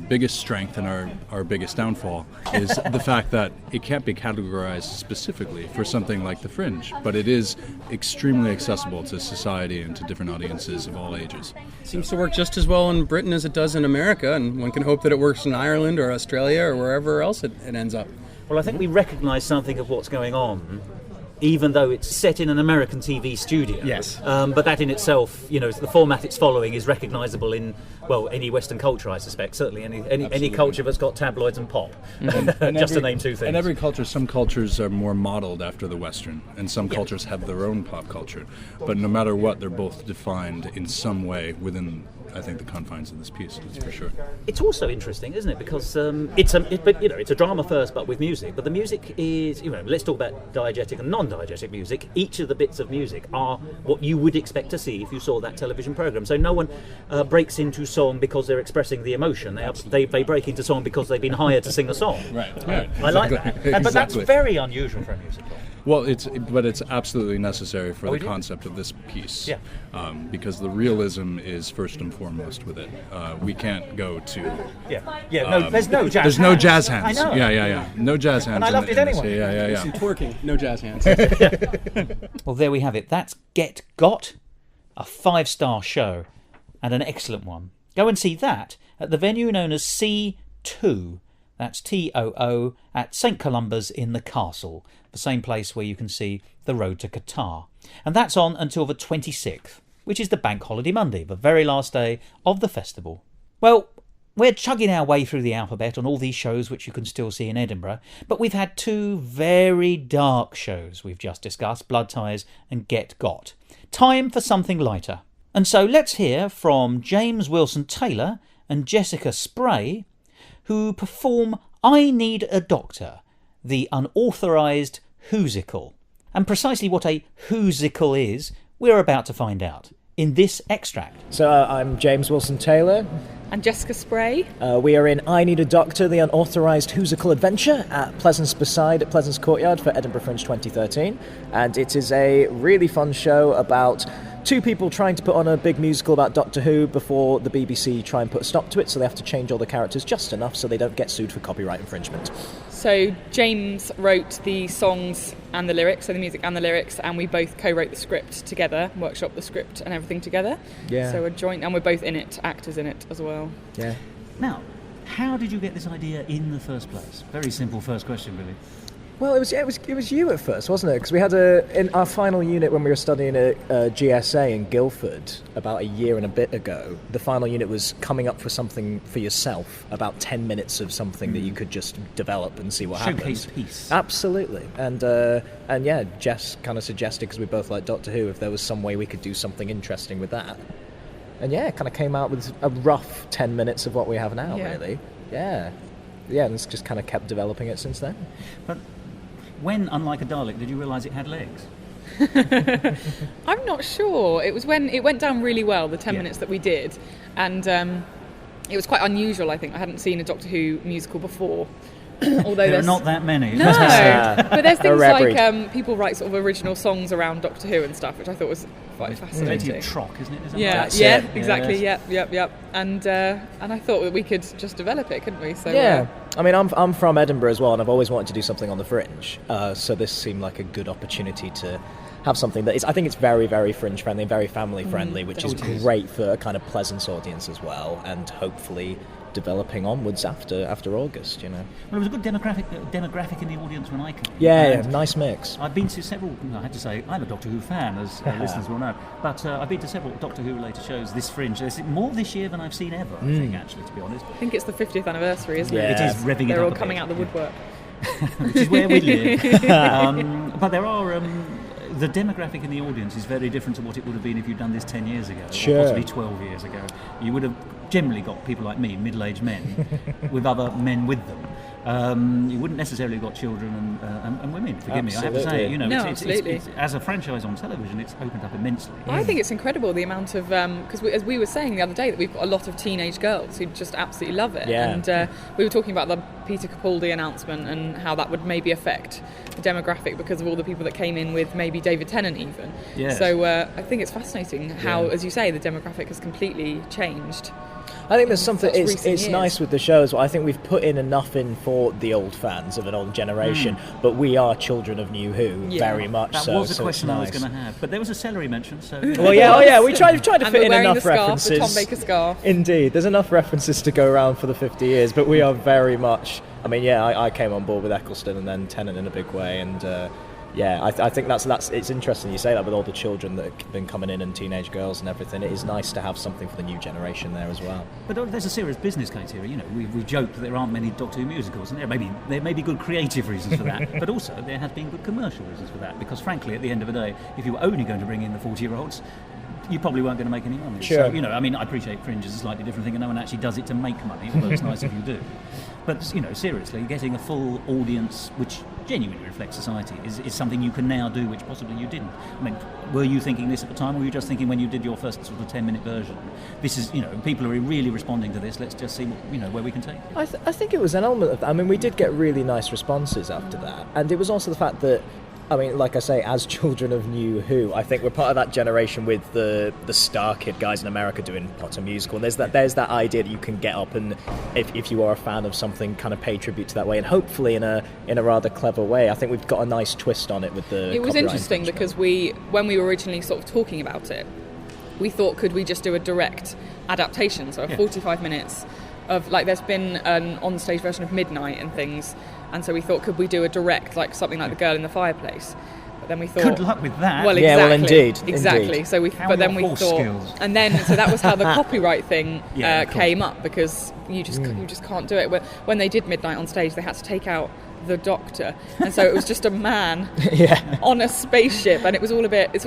biggest strength and our biggest downfall is the fact that it can't be categorized specifically for something like the Fringe, but it is extremely accessible to society and to different audiences of all ages.
Seems to work just as well in Britain as it does in America, and one can hope that it works in Ireland or Australia or wherever else it ends up.
Well, I think we recognise something of what's going on, even though it's set in an American TV studio.
Yes.
But that in itself, the format it's following is recognisable in, any Western culture, I suspect. Certainly any culture that's got tabloids and pop, and just to name two things.
And every culture, some cultures are more modelled after the Western, and some cultures have their own pop culture. But no matter what, they're both defined in some way within, I think, the confines of this piece. That's for sure.
It's also interesting, isn't it? Because it's a drama first, but with music. But the music is, let's talk about diegetic and non-diegetic music. Each of the bits of music are what you would expect to see if you saw that television program. So no one breaks into song because they're expressing the emotion. They break into song because they've been hired to sing a song.
Right.
I like that. But that's very unusual for a musical.
Well, it's absolutely necessary for the concept of this piece.
Yeah.
Because the realism is first and foremost with it. We can't go to.
No, there's no jazz.
There's no jazz hands.
I know.
Yeah. No jazz hands.
And I loved it anyway.
Yeah.
Some twerking, no jazz hands.
Well, there we have it. That's Get Got, a 5-star show, and an excellent one. Go and see that at the venue known as C2. That's TOO at St Columba's in the Castle, the same place where you can see The Road to Qatar. And that's on until the 26th, which is the Bank Holiday Monday, the very last day of the festival. Well, we're chugging our way through the alphabet on all these shows which you can still see in Edinburgh, but we've had two very dark shows we've just discussed, Blood Ties and Get Got. Time for something lighter. And so let's hear from James Wilson Taylor and Jessica Spray, who perform I Need a Doctor, the unauthorised whosical. And precisely what a whosical is, we're about to find out in this extract.
So I'm James Wilson Taylor.
And Jessica Spray.
We are in I Need a Doctor, the unauthorised whosical adventure at Pleasance Beside at Pleasance Courtyard for Edinburgh Fringe 2013. And it is a really fun show about two people trying to put on a big musical about Doctor Who before the BBC try and put a stop to it, so they have to change all the characters just enough so they don't get sued for copyright infringement.
So James wrote the songs and the lyrics, so the music and the lyrics, and we both co-wrote the script together, workshopped the script and everything together.
Yeah.
So we're joint, and we're both in it, actors in it as well.
Yeah.
Now, How did you get this idea in the first place? Very simple first question, really.
Well, it was you at first, wasn't it? Because we had in our final unit when we were studying at GSA in Guildford about a year and a bit ago. The final unit was coming up for something for yourself, about 10 minutes of something that you could just develop and see what happens.
Showcase piece.
Absolutely, and yeah, Jess kind of suggested, because we both like Doctor Who, if there was some way we could do something interesting with that. And yeah, it kind of came out with a rough 10 minutes of what we have now, really. Yeah, and it's just kind of kept developing it since then.
But when, unlike a Dalek, did you realise it had legs?
I'm not sure. It was when it went down really well, the 10 minutes that we did, and it was quite unusual, I think. I hadn't seen a Doctor Who musical before. Although
there are not that many.
No, but there's things like people write sort of original songs around Doctor Who and stuff, which I thought was quite fascinating.
Plenty of Trock, isn't it?
Exactly. Yep. And I thought that we could just develop it, couldn't we? So
I mean, I'm from Edinburgh as well, and I've always wanted to do something on the Fringe. So this seemed like a good opportunity to have something that is, I think it's very, very Fringe friendly, very family friendly, which is great for a kind of Pleasance audience as well, and hopefully developing onwards after August, you know.
Well, it was a good demographic in the audience when I came.
Yeah, nice mix.
I've been to several, I had to say, I'm a Doctor Who fan, as listeners will know, but I've been to several Doctor Who related shows this Fringe. There's more this year than I've seen ever, I think, actually, to be honest.
I think it's the 50th anniversary, isn't it?
It is revving
They're
it
all
up
coming out of the woodwork.
Which is where we live. But there are... the demographic in the audience is very different to what it would have been if you'd done this 10 years ago, or possibly 12 years ago. You would have generally got people like me, middle-aged men, with other men with them. You wouldn't necessarily have got children and women, forgive me, I have to say. You know, it's, as a franchise on television, it's opened up immensely.
I think it's incredible, the amount of... Because as we were saying the other day, that we've got a lot of teenage girls who just absolutely love it.
Yeah.
And we were talking about the Peter Capaldi announcement and how that would maybe affect the demographic because of all the people that came in with maybe David Tennant even.
Yes.
So I think it's fascinating how, as you say, the demographic has completely changed.
I think there's something, it's nice with the show as well. I think we've put in enough in for the old fans of an old generation, but we are children of New Who, very much
that
so.
That was a question I was
nice.
going to have, but there was a celery mention, so...
Well, we tried to fit in enough
the scarf,
references.
the Tom Baker scarf.
Indeed, there's enough references to go around for the 50 years, but we are very much... I mean, I came on board with Eccleston and then Tennant in a big way, and... I think that's it's interesting you say that with all the children that have been coming in and teenage girls and everything. It is nice to have something for the new generation there as well.
But there's a serious business case here. You know, we've joked that there aren't many Doctor Who musicals, and there may be good creative reasons for that, but also there has been good commercial reasons for that. Because frankly, at the end of the day, if you were only going to bring in the 40-year-olds, you probably weren't going to make any money.
Sure.
So, you know, I mean, I appreciate Fringe is a slightly different thing, and no one actually does it to make money, although it's nice if you do. But, you know, seriously, getting a full audience which genuinely reflects society is something you can now do, which possibly you didn't. I mean, were you thinking this at the time, or were you just thinking when you did your first sort of 10-minute version, this is, you know, people are really responding to this, let's just see, where we can take it?
I think it was an element of that. I mean, we did get really nice responses after that, and it was also the fact that, I mean, like I say, as children of New Who, I think we're part of that generation with the Star Kid guys in America doing Potter musical. And there's that idea that you can get up and, if you are a fan of something, kind of pay tribute to that way, and hopefully in a rather clever way. I think we've got a nice twist on it with the.
It was interesting because when we were originally sort of talking about it, we thought, could we just do a direct adaptation, so 45 minutes of, like, there's been an on-stage version of Midnight and things. And so we thought, could we do a direct, like something like The Girl in the Fireplace? But then we thought,
good luck with that.
Well, exactly,
yeah, well, indeed.
Exactly. So we,
how
but then we
horse
thought,
skills?
and then so that was how the copyright thing
came
up, because you just can't do it. When they did Midnight on stage, they had to take out the Doctor, and so it was just a man on a spaceship, and it was all a bit. It's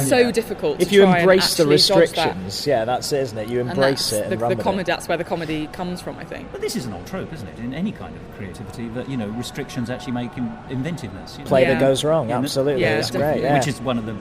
so difficult.
If
to
you
try
embrace
and
the
actually
restrictions, that's it, isn't it? You embrace it and run with it.
That's where the comedy comes from, I think.
But this is an old trope, isn't it? In any kind of creativity, that restrictions actually make inventiveness.
Play that goes wrong, absolutely. It's great. Yeah.
Which is one of the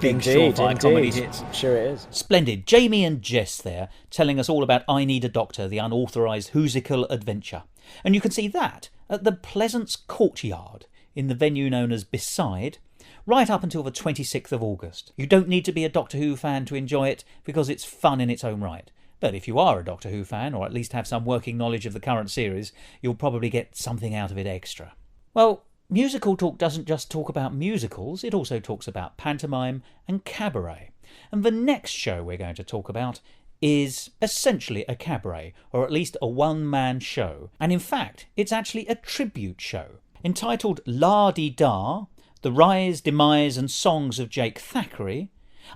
big surefire comedy hits.
Sure it is.
Splendid. Jamie and Jess there telling us all about I Need a Doctor, the unauthorised Whosical adventure. And you can see that at the Pleasance Courtyard in the venue known as Beside, right up until the 26th of August. You don't need to be a Doctor Who fan to enjoy it, because it's fun in its own right. But if you are a Doctor Who fan, or at least have some working knowledge of the current series, you'll probably get something out of it extra. Well, Musical Talk doesn't just talk about musicals, it also talks about pantomime and cabaret. And the next show we're going to talk about is essentially a cabaret, or at least a one-man show, and in fact it's actually a tribute show. Entitled La-Di-Da, The Rise, Demise and Songs of Jake Thackeray,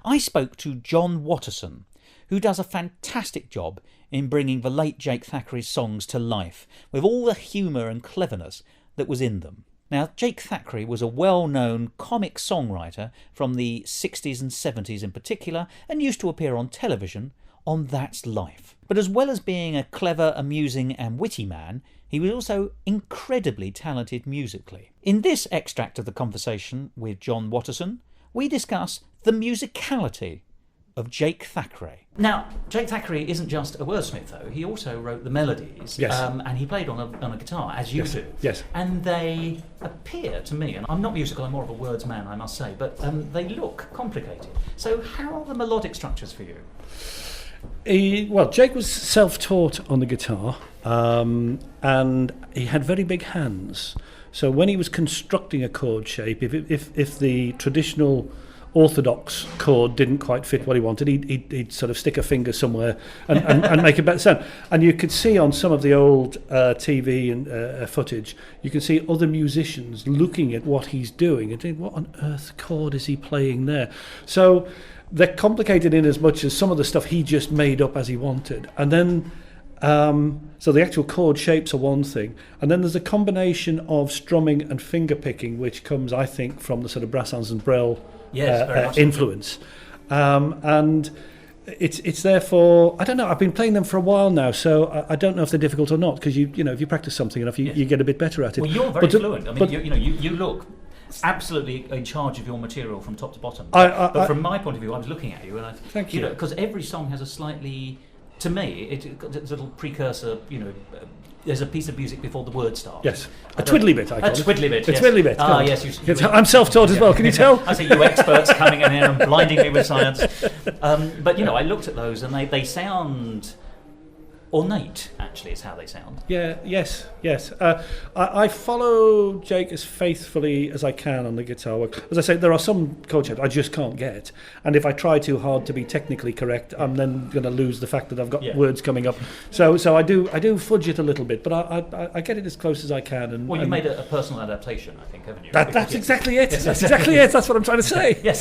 I spoke to John Watterson, who does a fantastic job in bringing the late Jake Thackeray's songs to life, with all the humour and cleverness that was in them. Now, Jake Thackeray was a well-known comic songwriter from the 60s and 70s in particular, and used to appear on television on That's Life. But as well as being a clever, amusing and witty man, he was also incredibly talented musically. In this extract of the conversation with John Watterson, we discuss the musicality of Jake Thackeray. Now, Jake Thackeray isn't just a wordsmith, though. He also wrote the melodies,
yes.
And he played on a guitar, as you do.
Yes.
And they appear to me, and I'm not musical, I'm more of a words man, I must say, but they look complicated. So how are the melodic structures for you?
Well, Jake was self-taught on the guitar, and he had very big hands. So when he was constructing a chord shape, if the traditional orthodox chord didn't quite fit what he wanted, he'd sort of stick a finger somewhere and make a better sound. And you could see on some of the old TV and footage, you can see other musicians looking at what he's doing and thinking, what on earth chord is he playing there? So they're complicated in as much as some of the stuff he just made up as he wanted. And then so the actual chord shapes are one thing, and then there's a combination of strumming and finger picking, which comes, I think, from the sort of Brassens and Brel influence. And it's therefore, I don't know, I've been playing them for a while now, so I don't know if they're difficult or not, because you know, if you practice something enough, you get a bit better at it.
Well, you're very fluent. I mean, you look absolutely in charge of your material from top to bottom. But from my point of view, I was looking at you, and
thank you,
because every song has a slightly, to me, it's a little precursor. There's a piece of music before the word starts.
Yes, a twiddly bit. I call it.
A twiddly bit.
A twiddly bit.
Ah, yes.
I'm self-taught as well. Can you tell?
I see you experts coming in here and blinding me with science. But I looked at those, and they sound ornate. Actually, is how they sound.
Yeah. Yes. I follow Jake as faithfully as I can on the guitar. As I say, there are some chord shapes I just can't get, and if I try too hard to be technically correct, I'm then going to lose the fact that I've got words coming up. So I do fudge it a little bit, but I get it as close as I can.
Well, you made a personal adaptation, I think, haven't you?
That's exactly it. That's exactly it. That's what I'm trying to say.
Yes.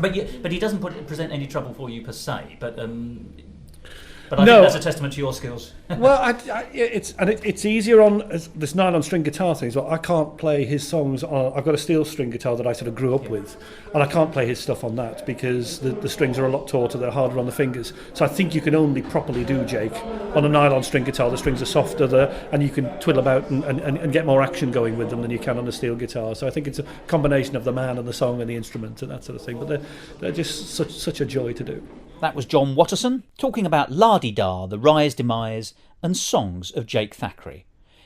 But he doesn't present any trouble for you per se. But I think that's a testament to your skills.
Well, it's easier on this nylon string guitar thing. So I can't play his songs on. I've got a steel string guitar that I sort of grew up with, and I can't play his stuff on that because the strings are a lot tauter. They're harder on the fingers. So I think you can only properly do Jake on a nylon string guitar. The strings are softer there, and you can twiddle about and get more action going with them than you can on a steel guitar. So I think it's a combination of the man and the song and the instrument and that sort of thing. But they're just such a joy to do.
That was John Watterson talking about La-Di-Da, The Rise, Demise and Songs of Jake Thackeray.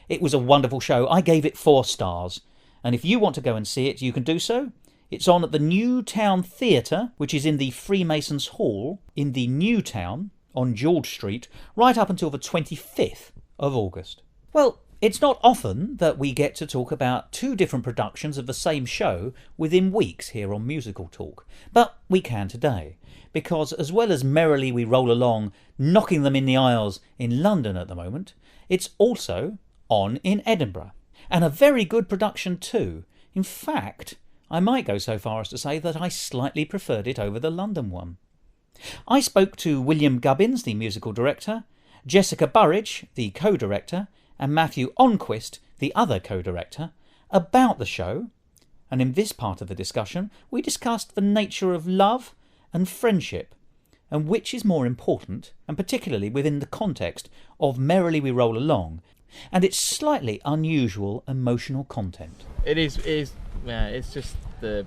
It was a wonderful show. I gave it 4 stars. And if you want to go and see it, you can do so. It's on at the Newtown Theatre, which is in the Freemasons Hall in the Newtown on George Street, right up until the 25th of August. Well, it's not often that we get to talk about 2 different productions of the same show within weeks here on Musical Talk. But we can today, because as well as Merrily We Roll Along knocking them in the aisles in London at the moment, it's also on in Edinburgh. And a very good production too. In fact, I might go so far as to say that I slightly preferred it over the London one. I spoke to William Gubbins, the musical director, Jessica Burridge, the co-director, and Matthew Onquist, the other co-director, about the show, and in this part of the discussion we discussed the nature of love and friendship, and which is more important, and particularly within the context of Merrily We Roll Along, and its slightly unusual emotional content.
It is, it's just the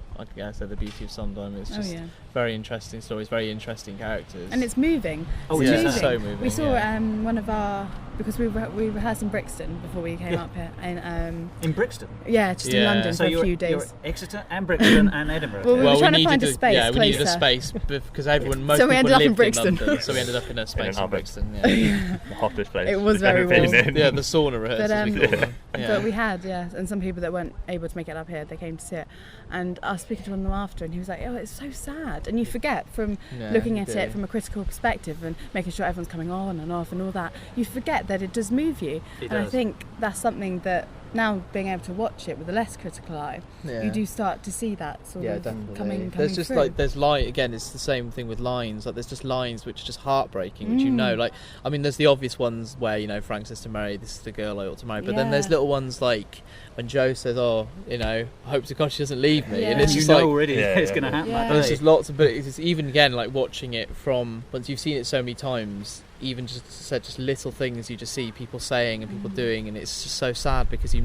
beauty of Sondheim. It's just very interesting stories, very interesting characters,
and it's moving.
It's so moving.
We saw one of our, because we rehearsed in Brixton before we came up here, and
in Brixton.
Yeah, just in London for a few days.
You're Exeter and Brixton and Edinburgh.
Well, we were trying to find a space.
Yeah, we needed a space because most
so we
people
ended up
lived
in Brixton.
London, so we ended up in a space in Brixton. Yeah.
The hottest place.
It was very warm.
Yeah, the sauna rehearsals we call them.
But we had, and some people that weren't able to make it up here, they they came to see it. And I was speaking to one of them after, and he was like, "Oh, it's so sad." And you forget from looking at it from a critical perspective and making sure everyone's coming on and off and all that, you forget that it does move you.
It
and
does.
I think that's something that now being able to watch it with a less critical eye, you do start to see that sort of coming
there's just
through.
like there's again, it's the same thing with lines. Like there's just lines which are just heartbreaking, which like I mean, there's the obvious ones where Frank says to Mary, "This is the girl I ought to marry," but then there's little ones like when Joe says, "Oh, I hope to God she doesn't leave me," and it's just
already it's going to happen.
And there's just lots of, but it's even again like watching it from once you've seen it so many times. Even just little things you just see people saying and people doing, and it's just so sad because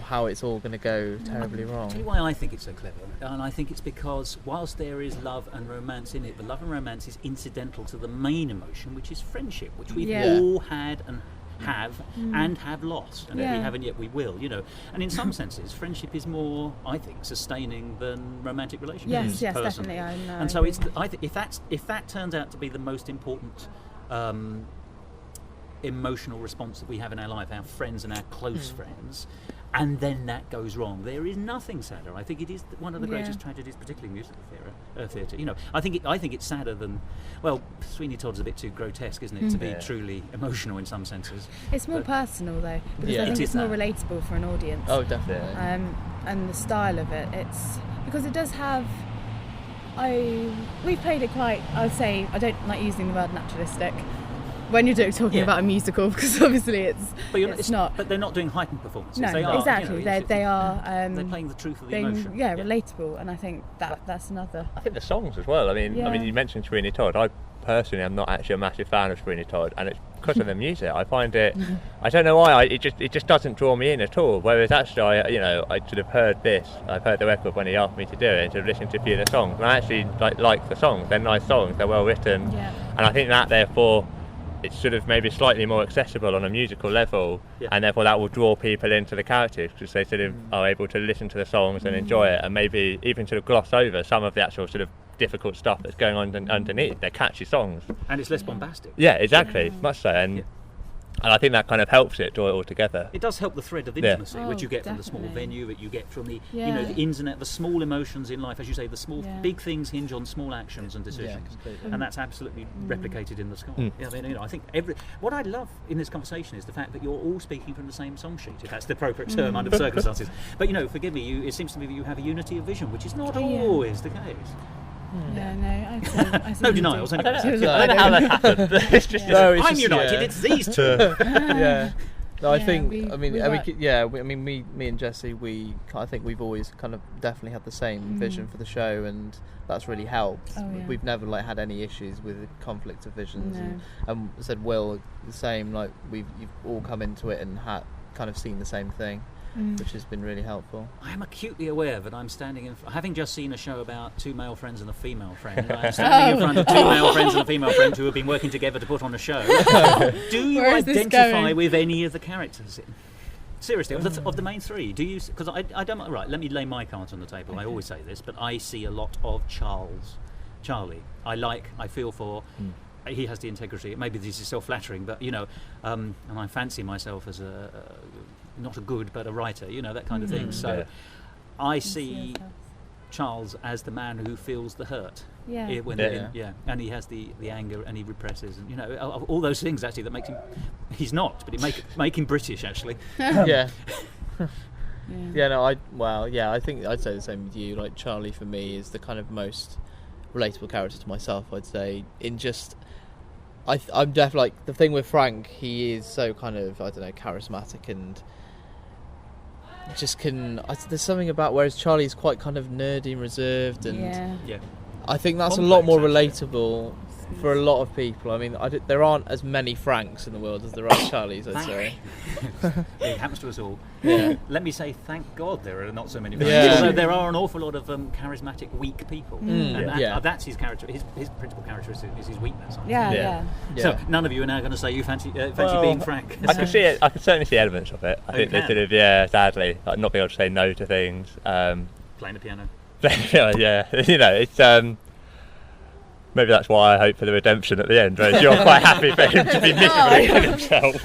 how it's all going to go terribly wrong.
I'll tell you why I think it's so clever, and I think it's because whilst there is love and romance in it, the love and romance is incidental to the main emotion, which is friendship, which we've all had and have lost, and if we haven't yet we will, and in some senses friendship is more, I think, sustaining than romantic relationships.
Yes,
personally.
definitely.
And so it's if that turns out to be the most important emotional response that we have in our life, our friends and our close friends, and then that goes wrong, there is nothing sadder. I think it is one of the greatest tragedies, particularly musical theatre. I think it's sadder than, well, Sweeney Todd's a bit too grotesque, isn't it, to be truly emotional in some senses.
It's more personal though, because I think it's more relatable for an audience.
Oh, definitely.
And the style of it, it's because it does have. We've played it quite. I would say I don't like using the word naturalistic when you're talking about a musical, because obviously it's not.
But they're not doing heightened performances.
No,
they are,
exactly. They are.
They're playing the truth of the emotion.
Yeah, relatable, and I think that's another.
I think the songs as well. I mean, you mentioned Sweeney Todd. I personally am not actually a massive fan of Sweeney Todd, and it's because of the music. I find it. I don't know why. It just doesn't draw me in at all. Whereas actually, I sort of heard this. I've heard the record when he asked me to do it, and sort of listened to a few of the songs. And I actually like the songs. They're nice songs. They're well written, and I think that therefore it's sort of maybe slightly more accessible on a musical level, and therefore that will draw people into the characters because they sort of are able to listen to the songs and enjoy it, and maybe even sort of gloss over some of the actual sort of difficult stuff that's going on underneath. They're catchy songs,
and it's less bombastic.
Yeah, exactly, much so, and I think that kind of helps it draw it all together.
It does help the thread of intimacy, which you get from the small venue, that you get from the the ins and outs, the small emotions in life, as you say, the small big things hinge on small actions and decisions, and that's absolutely replicated in the score. I think what I love in this conversation is the fact that you're all speaking from the same song sheet, if that's the appropriate term under the circumstances. But forgive me, it seems to me that you have a unity of vision, which is not always the case.
Yeah, no, I
no denials.
I don't know how that happened. It's just
I'm united. It's these two.
No, I think. Me and Jesse. I think we've always kind of definitely had the same vision for the show, and that's really helped. We've never had any issues with conflict of visions, and said Will the same. Like you've all come into it and kind of seen the same thing. Which has been really helpful.
I am acutely aware that I'm standing having just seen a show about two male friends and a female friend. I'm standing in front of two male friends and a female friend who have been working together to put on a show. Do you identify with any of the characters? Seriously, of the main three, do you? Because I don't. Right, let me lay my cards on the table. I always say this, but I see a lot of Charlie. I feel for. He has the integrity. Maybe this is self-flattering, but and I fancy myself as not a good, but a writer, that kind of thing. So I see Charles as the man who feels the hurt. And he has the anger, and he represses, and all those things actually that makes him. He's not, but it make him British actually.
I think I'd say the same with you. Like Charlie for me is the kind of most relatable character to myself. I'd say in just. I'm definitely the thing with Frank. He is so kind of charismatic and just there's something about whereas Charlie's quite kind of nerdy and reserved, and I think that's a lot more relatable for a lot of people. I mean, there aren't as many Franks in the world as there are Charlies, I'd say.
It happens to us all.
Yeah.
Let me say, thank God there are not so many Franks. Although there are an awful lot of charismatic, weak people. That's his character. His principal characteristic is his weakness. So none of you are now going to say you fancy being Frank.
I can see it. I can certainly see elements of it. I think there's sort of sadly, not being able to say no to things.
Playing the piano.
It's. Maybe that's why I hope for the redemption at the end, whereas you're quite happy for him to be miserable with himself.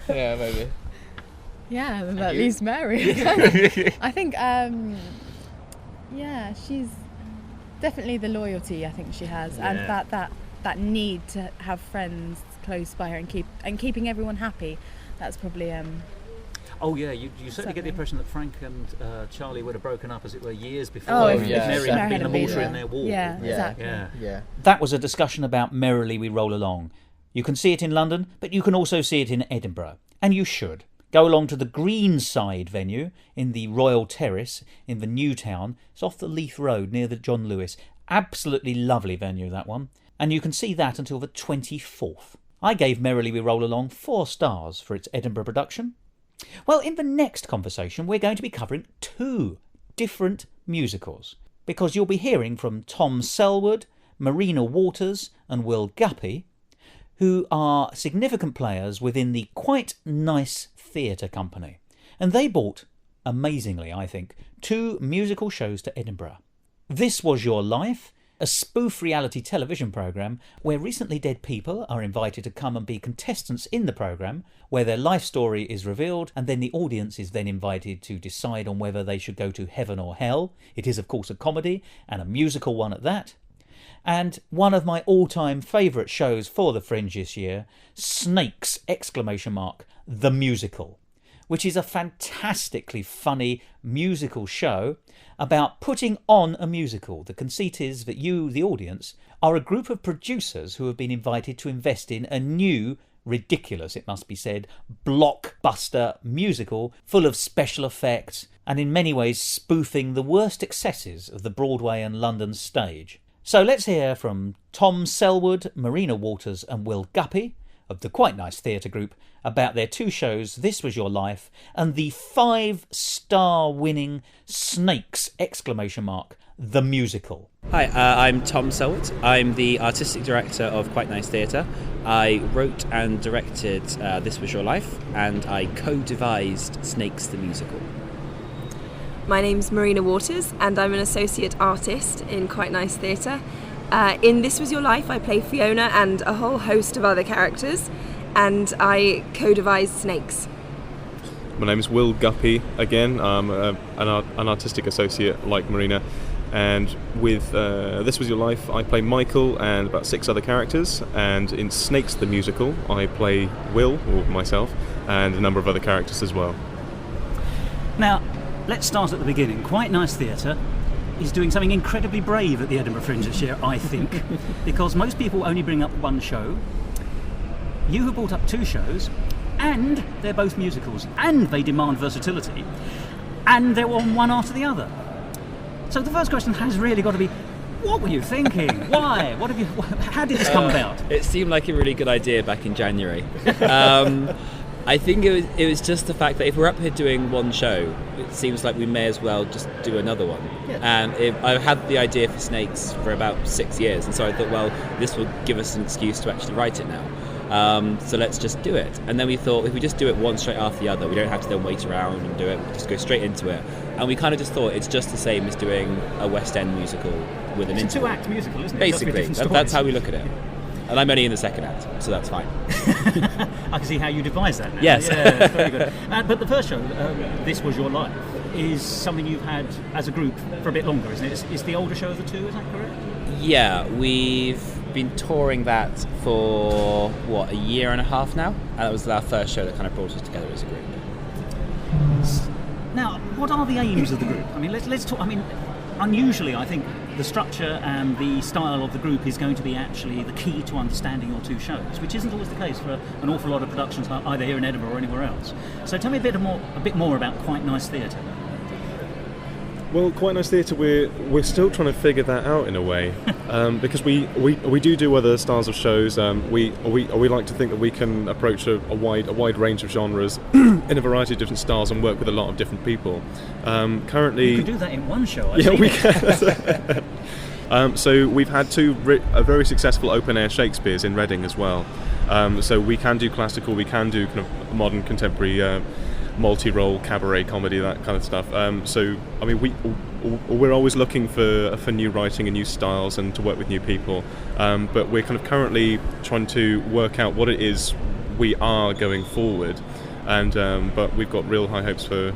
Yeah, maybe.
Yeah,
And
at
you?
least Mary. I think, she's definitely the loyalty I think she has, and that need to have friends close by her and keeping everyone happy. That's probably.
Oh yeah, you certainly get the impression that Frank and Charlie would have broken up, as it were, years before.
Oh,
if
yeah.
Mary had been the mortar in their wall.
Yeah, exactly.
Yeah. That was a discussion about Merrily We Roll Along. You can see it in London, but you can also see it in Edinburgh, and you should. Go along to the Greenside venue in the Royal Terrace in the New Town. It's off the Leith Road near the John Lewis. Absolutely lovely venue, that one. And you can see that until the 24th. I gave Merrily We Roll Along 4 stars for its Edinburgh production. Well, in the next conversation, we're going to be covering 2 different musicals, because you'll be hearing from Tom Selwood, Marina Waters and Will Guppy, who are significant players within the Quite Nice Theatre Company. And they brought, amazingly I think, 2 musical shows to Edinburgh. This Was Your Life, a spoof reality television programme where recently dead people are invited to come and be contestants in the programme, where their life story is revealed and then the audience is then invited to decide on whether they should go to heaven or hell. It is of course a comedy, and a musical one at that. And one of my all-time favourite shows for the Fringe this year, Snakes! The Musical, which is a fantastically funny musical show about putting on a musical. The conceit is that you, the audience, are a group of producers who have been invited to invest in a new, ridiculous, it must be said, blockbuster musical full of special effects and in many ways spoofing the worst excesses of the Broadway and London stage. So let's hear from Tom Selwood, Marina Waters and Will Guppy of the Quite Nice Theatre Group about their 2 shows, This Was Your Life and the 5-star winning Snakes! The Musical.
Hi, I'm Tom Selwood. I'm the Artistic Director of Quite Nice Theatre. I wrote and directed This Was Your Life, and I co-devised Snakes! The Musical.
My name's Marina Waters, and I'm an associate artist in Quite Nice Theatre. In This Was Your Life, I play Fiona and a whole host of other characters, and I co-devised Snakes.
My name's Will Guppy again. I'm an artistic associate like Marina, and with This Was Your Life, I play Michael and about 6 other characters, and in Snakes! The Musical, I play Will, or myself, and a number of other characters as well.
Now, let's start at the beginning. Quite Nice Theatre is doing something incredibly brave at the Edinburgh Fringe this year, I think, because most people only bring up 1 show. You have brought up 2 shows, and they're both musicals, and they demand versatility, and they're on one after the other. So the first question has really got to be, what were you thinking? Why? How did this come about?
It seemed like a really good idea back in January. I think it was just the fact that if we're up here doing 1 show, it seems like we may as well just do another one. Yeah. And I've had the idea for Snakes for about 6 years, and so I thought, well, this will give us an excuse to actually write it now. So let's just do it. And then we thought, if we just do it one straight after the other, we don't have to then wait around and do it, we'll just go straight into it. And we kind of just thought it's just the same as doing a West End musical with an interval.
It's a 2-act musical, isn't it?
Basically, that's how we look at it. And I'm only in the 2nd act, so that's fine.
I can see how you devise that now.
Yes.
Yeah, it's very good. But the first show, This Was Your Life, is something you've had as a group for a bit longer, isn't it? It's the older show of the 2, is that correct?
Yeah, we've been touring that for, a year and a half now? And that was our first show that kind of brought us together as a group.
Now, what are the aims of the group? I mean, let's talk. I mean, unusually, I think the structure and the style of the group is going to be actually the key to understanding your 2 shows, which isn't always the case for an awful lot of productions either here in Edinburgh or anywhere else. So tell me a bit more about Quite Nice Theatre.
Well, Quite Nice Theatre, we're still trying to figure that out in a way, because we do other styles of shows. We like to think that we can approach a wide range of genres in a variety of different styles and work with a lot of different people. Currently,
you can do that in 1 show.
We can. So we've had 2 very successful open-air Shakespeares in Reading as well. So we can do classical, we can do kind of modern, contemporary, multi-role, cabaret, comedy, that kind of stuff. So, I mean, we're always looking for new writing and new styles and to work with new people. But we're kind of currently trying to work out what it is we are going forward. and but we've got real high hopes for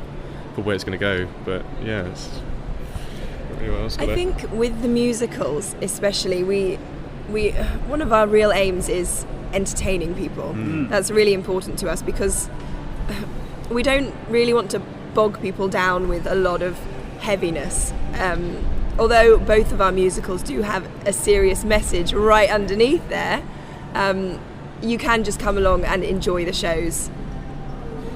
where it's going to go. But yeah,
I think with the musicals especially, we one of our real aims is entertaining people. That's really important to us, because we don't really want to bog people down with a lot of heaviness. Although both of our musicals do have a serious message right underneath there, you can just come along and enjoy the shows.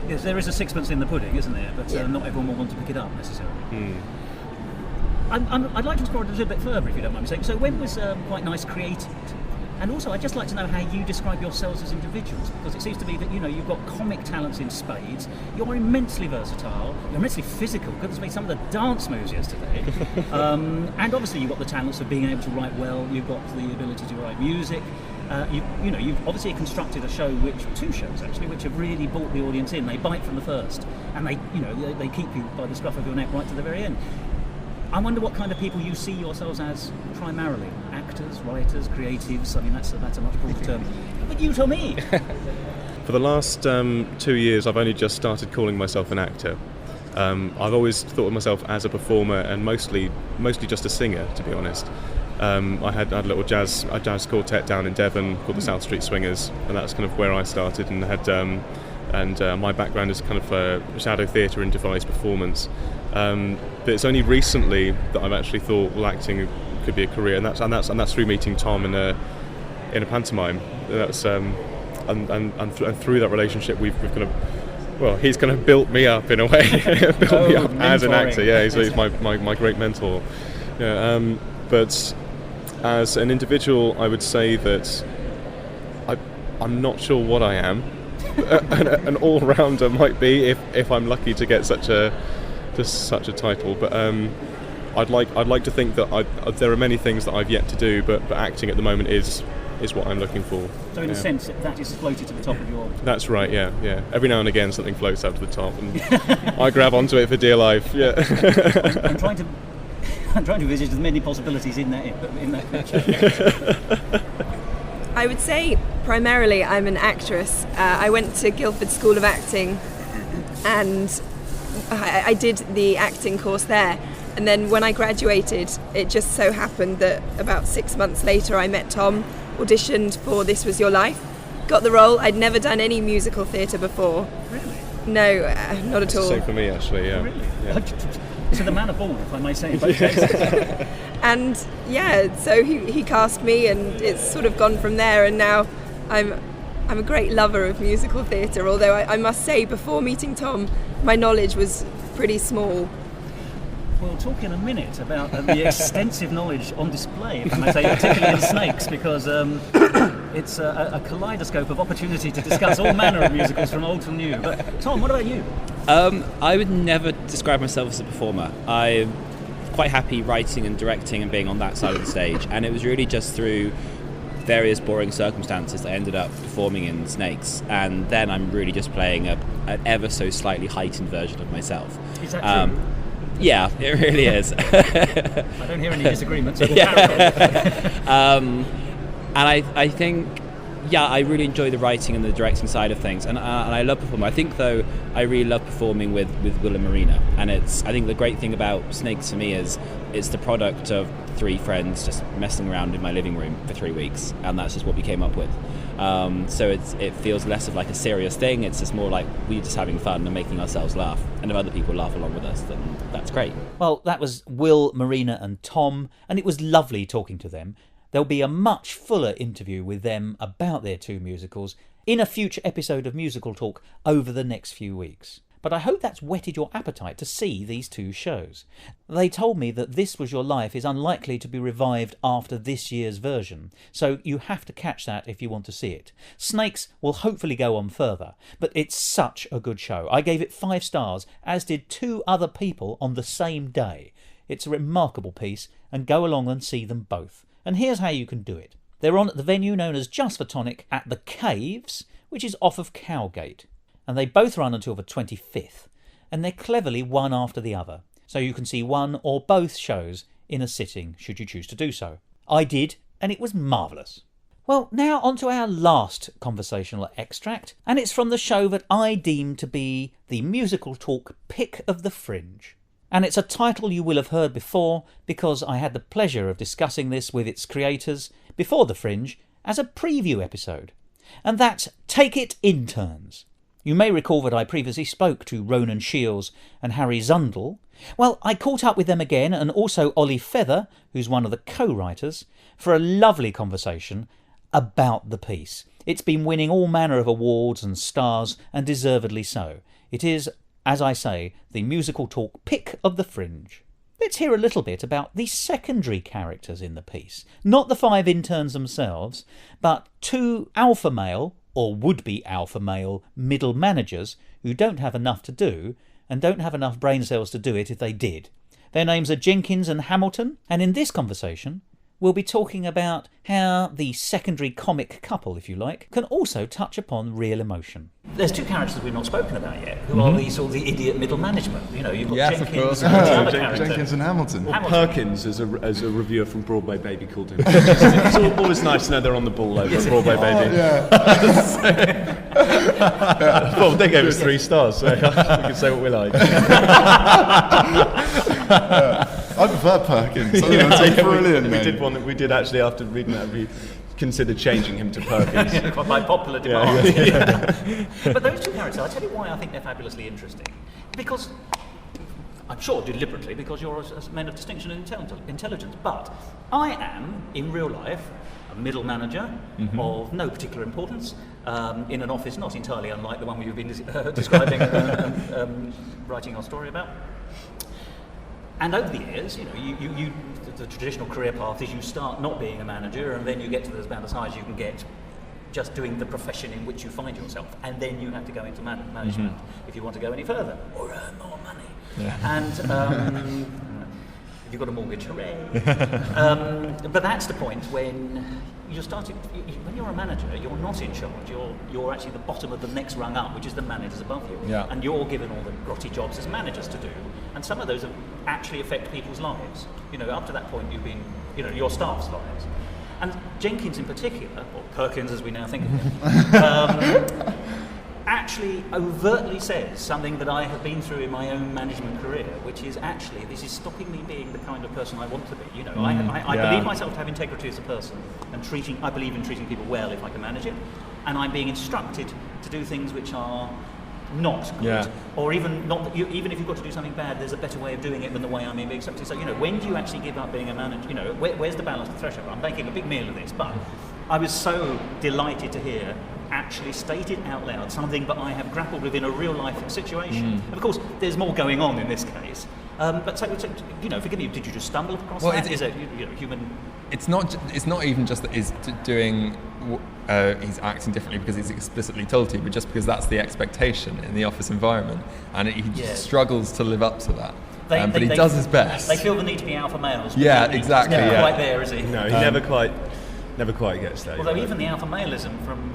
Yes, there is a sixpence in the pudding, isn't there? But not everyone will want to pick it up necessarily. I'd like to explore it a little bit further, if you don't mind me saying. So when was Quite Nice created? And also, I'd just like to know how you describe yourselves as individuals, because it seems to me that, you've got comic talents in spades, you're immensely versatile, you're immensely physical, goodness me, some of the dance moves yesterday, and obviously you've got the talents of being able to write well, you've got the ability to write music, you've obviously constructed two shows actually, which have really brought the audience in. They bite from the first, and they keep you by the scruff of your neck right to the very end. I wonder what kind of people you see yourselves as primarily. Actors, writers, creatives. I mean, that's a much broader term. But you tell me.
For the last 2 years, I've only just started calling myself an actor. I've always thought of myself as a performer, and mostly just a singer, to be honest. I had a little jazz quartet down in Devon called the South Street Swingers, and that's kind of where I started, and had my background is kind of shadow theatre and devised performance. But it's only recently that I've actually thought, well, acting could be a career, and that's through meeting Tom in a pantomime. That's and through that relationship, we've kind of, he's kind of built me up in a way, me up as an actor. Yeah, he's my great mentor. Yeah, but as an individual, I would say that I'm not sure what I am. An all-rounder might be if I'm lucky to get such a title, but I'd like to think that there are many things that I've yet to do, but acting at the moment is what I'm looking for.
So in a sense, that is floated to the top of your...
That's right, yeah. Every now and again something floats up to the top, and I grab onto it for dear life. Yeah.
I'm trying to envisage as many possibilities in that picture.
I would say primarily I'm an actress. I went to Guildford School of Acting, and I did the acting course there. And then when I graduated, it just so happened that about 6 months later I met Tom, auditioned for This Was Your Life, got the role. I'd never done any musical theatre before.
Really?
No, not at all.
Same for me, actually, yeah.
Oh, really?
Yeah.
To the man of all, if I may say.
And so he cast me, and it's sort of gone from there, and now I'm a great lover of musical theatre, although I must say, before meeting Tom, my knowledge was pretty small.
We'll talk in a minute about the extensive knowledge on display, if I may say, particularly in Snakes, because it's a kaleidoscope of opportunity to discuss all manner of musicals from old to new. But Tom, what about you?
I would never describe myself as a performer. I'm quite happy writing and directing and being on that side of the stage, and it was really just through various boring circumstances that I ended up performing in Snakes, and then I'm really just playing an ever so slightly heightened version of myself.
Is that true?
Yeah, it really is.
I don't hear any disagreements. And
I think, I really enjoy the writing and the directing side of things, and I love performing. I think, though, I really love performing with Will and Marina, and I think the great thing about Snakes for me is it's the product of 3 friends just messing around in my living room for 3 weeks, and that's just what we came up with. So it feels less of like a serious thing. It's just more like we're just having fun and making ourselves laugh, and if other people laugh along with us, then that's great.
Well, that was Will, Marina and Tom, and it was lovely talking to them. There'll be a much fuller interview with them about their 2 musicals in a future episode of Musical Talk over the next few weeks. But I hope that's whetted your appetite to see these 2 shows. They told me that This Was Your Life is unlikely to be revived after this year's version, so you have to catch that if you want to see it. Snakes will hopefully go on further, but it's such a good show. I gave it 5 stars, as did 2 other people on the same day. It's a remarkable piece, and go along and see them both. And here's how you can do it. They're on at the venue known as Just for Tonic at the Caves, which is off of Cowgate. And they both run until the 25th, and they're cleverly one after the other, so you can see one or both shows in a sitting should you choose to do so. I did, and it was marvellous. Well, now on to our last conversational extract, and it's from the show that I deem to be the MusicalTalk Pick of the Fringe. And it's a title you will have heard before because I had the pleasure of discussing this with its creators before the Fringe as a preview episode. And that's Take It Interns. You may recall that I previously spoke to Ronan Shields and Harry Zundel. Well, I caught up with them again, and also Ollie Feather, who's one of the co-writers, for a lovely conversation about the piece. It's been winning all manner of awards and stars, and deservedly so. It is, as I say, the MusicalTalk Pick of the Fringe. Let's hear a little bit about the secondary characters in the piece. Not the 5 interns themselves, but 2 alpha male, or would-be alpha male, middle managers who don't have enough to do, and don't have enough brain cells to do it if they did. Their names are Jenkins and Hamilton, and in this conversation we'll be talking about how the secondary comic couple, if you like, can also touch upon real emotion. There's 2 characters we've not spoken about yet, who are the sort of the idiot middle management. You know, you've got Jenkins and the other character.
Jenkins and Hamilton.
Well, Perkins, as a reviewer from Broadway Baby called him. It's always nice to know they're on the ball over at Broadway Baby. Well, they gave us 3 stars, so we can say what we like.
I prefer Perkins. I think that's a brilliant.
We did actually, after reading that, we considered changing him to Perkins.
By popular demand. But those 2 characters, I'll tell you why I think they're fabulously interesting. Because, I'm sure deliberately, because you're a men of distinction and intelligence, but I am, in real life, a middle manager of no particular importance, in an office not entirely unlike the one we've been describing and writing our story about. And over the years, you know, the traditional career path is you start not being a manager, and then you get to about as high as you can get, just doing the profession in which you find yourself, and then you have to go into management if you want to go any further or earn more money. Yeah. And if you've got a mortgage, hooray! But that's the point when you're starting. When you're a manager, you're not in charge. You're actually the bottom of the next rung up, which is the managers above you. Yeah. And you're given all the grotty jobs as managers to do. And some of those actually affect people's lives. You know, up to that point, you've been, you know, your staff's lives. And Jenkins in particular, or Perkins as we now think of him, actually overtly says something that I have been through in my own management career, which is actually this is stopping me being the kind of person I want to be. You know, I believe myself to have integrity as a person, and I believe in treating people well if I can manage it, and I'm being instructed to do things which are not good, or even not. Even if you've got to do something bad, there's a better way of doing it than the way I'm being accepted. So, you know, when do you actually give up being a manager? You know, where's the balance, the threshold? I'm making a big meal of this, but I was so delighted to hear actually stated out loud something that I have grappled with in a real life situation. And of course, there's more going on in this case. But so, you know, forgive me, did you just stumble across that? Is it human?
It's not even just that he's doing. He's acting differently because he's explicitly told to, but just because that's the expectation in the office environment, and he just struggles to live up to that. But he does his best.
They feel the need to be alpha males.
Yeah, exactly.
He's never quite there, is he?
No, he never quite gets there.
Although even the alpha maleism from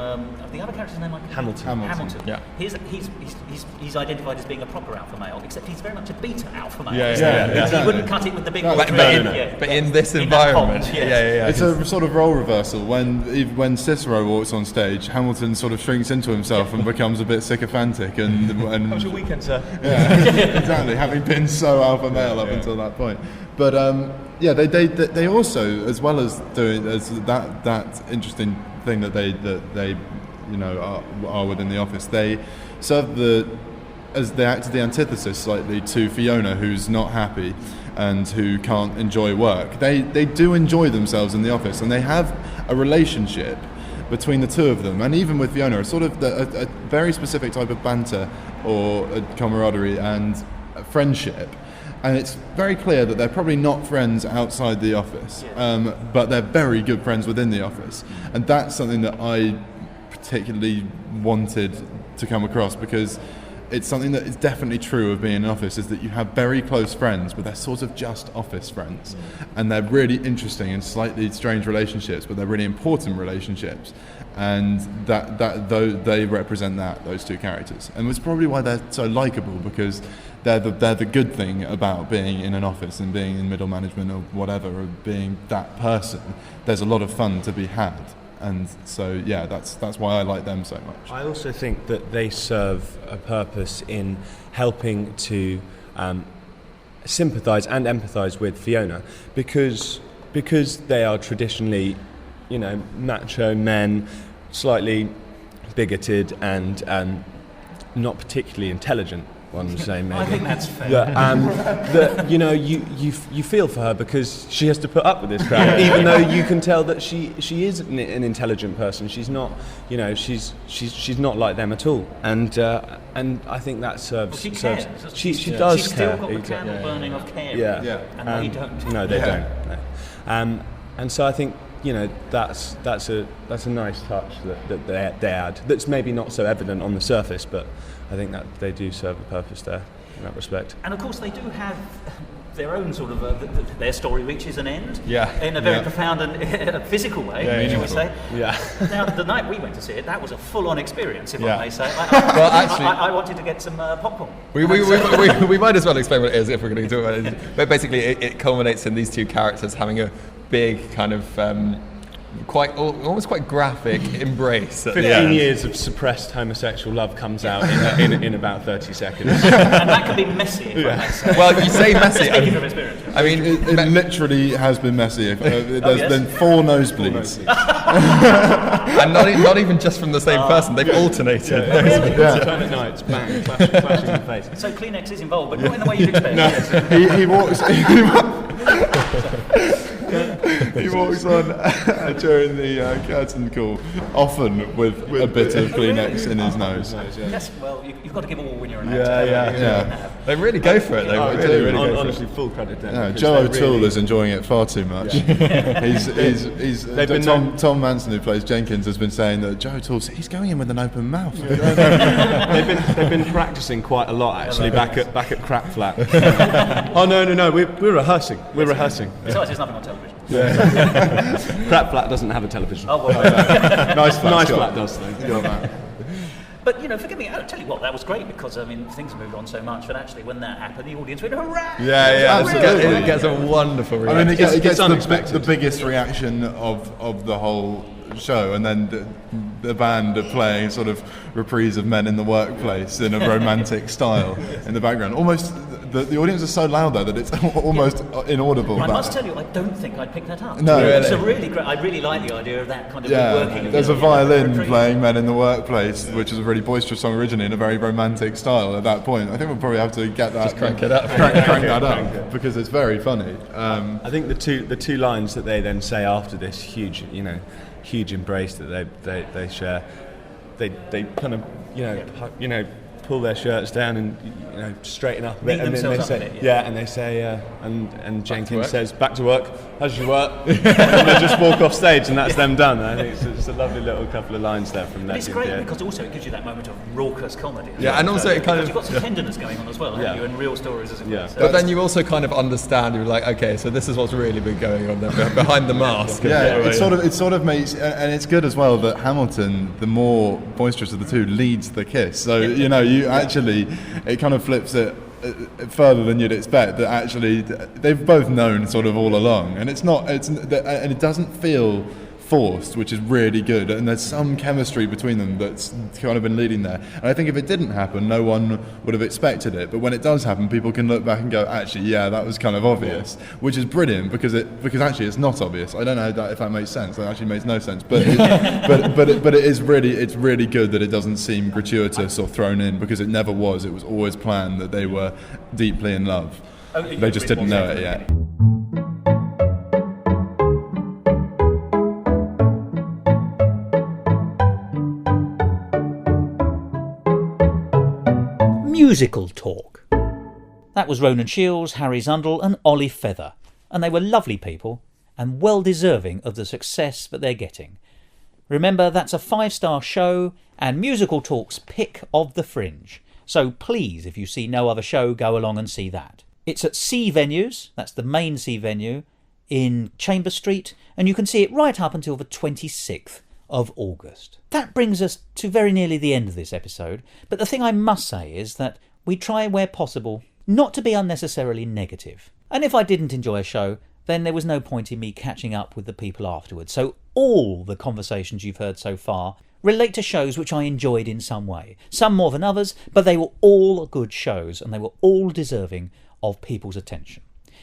the other character's name, like Hamilton.
Yeah.
He's identified as being a proper alpha male, except he's very much a beta alpha male.
Yeah,
exactly. He wouldn't cut it with the big.
But in this environment,
it's a sort of role reversal. When Cicero walks on stage, Hamilton sort of shrinks into himself and becomes a bit sycophantic. And
how was your weekend, sir?
Yeah, exactly. Having been so alpha male up until that point, but. They also, as well as doing that interesting thing that they you know are within the office, they serve as they act as the antithesis slightly to Fiona, who's not happy and who can't enjoy work. They do enjoy themselves in the office, and they have a relationship between the two of them, and even with Fiona, a sort of a very specific type of banter or a camaraderie and a friendship. And it's very clear that they're probably not friends outside the office, but they're very good friends within the office. And that's something that I particularly wanted to come across, because it's something that is definitely true of being in an office, is that you have very close friends, but they're sort of just office friends. And they're really interesting and slightly strange relationships, but they're really important relationships. And they represent those 2 characters. And it's probably why they're so likeable, because they're the good thing about being in an office and being in middle management or whatever, or being that person. There's a lot of fun to be had, and so yeah, that's why I like them so much.
I also think that they serve a purpose in helping to sympathise and empathise with Fiona, because they are traditionally, macho men, slightly bigoted and not particularly intelligent. One say maybe.
I think that's fair.
That you feel for her because she has to put up with this crap, even though you can tell that she is an intelligent person. She's not, she's not like them at all. And I think that serves.
Well, she cares.
She does
She's
care.
still got the candle burning of care.
Yeah.
And they don't.
No, they don't. No. And so I think that's a nice touch that they add. That's maybe not so evident on the surface, but I think that they do serve a purpose there in that respect.
And of course, they do have their own sort of their story reaches an end.
Yeah.
In a very profound and physical way, shall we say?
Yeah.
Now, the night we went to see it, that was a full-on experience, if I may say.
Well, actually,
I wanted to get some popcorn.
We might as well explain what it is if we're going to talk about it. But basically, it culminates in these two characters having a big kind of almost quite graphic embrace at
15 years of suppressed homosexual love comes out in about 30 seconds.
And that can be messy, if I may say.
Well, you say messy.
Speaking from experience.
I mean, it literally has been messy. There's been 4 nosebleeds.
And not even just from the same person, they've alternated.
Turn at nights, bang, flashing in the face.
So Kleenex is involved, but not in the way you'd expect.
No, he walks. He walks on during the curtain call, often with a bit of Kleenex in his nose.
Yes, well, you've got to give all when you're an
actor.
Yeah. They really go for it. They really go for it.
Honestly, full credit to them.
Yeah, Joe O'Toole is enjoying it far too much. Tom Manson, who plays Jenkins, has been saying that Joe O'Toole's he's going in with an open mouth.
They've been practicing quite a lot actually back at Crap Flat. Oh no, we're rehearsing. We're rehearsing.
Besides, there's nothing on television.
Crap Flat doesn't have a television.
Oh, well,
Nice Flat does though.
But forgive me. I'll tell you what, that was great because things have moved on so much. But actually, when that happened, the audience went hurrah!
Yeah, absolutely. It gets a wonderful reaction.
I mean, it gets the biggest reaction of the whole show, and then the band are playing sort of reprise of Men in the Workplace in a romantic style in the background. Almost, the audience is so loud though that it's almost inaudible.
I must tell you, I don't think I'd pick that up.
No,
it's a really great. I really like the idea of that kind of working.
There's a violin playing Men in the Workplace, which is a really boisterous song originally in a very romantic style. At that point, I think we'll probably have to get that.
Just crank it up.
Crank that up because it's very funny.
I think the two lines that they then say after this huge embrace that they share, they kind of pull their shirts down and straighten up a bit, and then they say and Jenkins says, "Back to work. How's your work?" And they just walk off stage, and that's them done. I think it's a lovely little couple of lines there from that.
It's great because also it gives you that moment of raucous comedy.
Yeah, and also it kind of
you've got some tenderness going on as well, haven't you, and real stories as it were. So
but then you also kind of understand. You're like, okay, so this is what's really been going on there behind the mask.
It sort of makes, and it's good as well that Hamilton, the more boisterous of the two, leads the kiss. So you actually, it kind of flips it further than you'd expect, that actually they've both known sort of all along, and and it doesn't feel forced, which is really good, and there's some chemistry between them that's kind of been leading there. And I think if it didn't happen, no one would have expected it, but when it does happen, people can look back and go, actually, yeah, that was kind of obvious, which is brilliant because actually it's not obvious. I don't know if that makes sense. It actually makes no sense, but but it's really good that it doesn't seem gratuitous or thrown in, because it never was. It was always planned that they were deeply in love. They just didn't know it yet.
Musical Talk. That was Ronan Shields, Harry Zundel and Ollie Feather, and they were lovely people and well deserving of the success that they're getting. Remember, that's a 5-star show and Musical Talk's pick of the Fringe, so please, if you see no other show, go along and see that. It's at C Venues, that's the main C venue, in Chambers Street, and you can see it right up until the 26th of August. That brings us to very nearly the end of this episode, but the thing I must say is that we try where possible not to be unnecessarily negative. And if I didn't enjoy a show, then there was no point in me catching up with the people afterwards. So all the conversations you've heard so far relate to shows which I enjoyed in some way. Some more than others, but they were all good shows and they were all deserving of people's attention.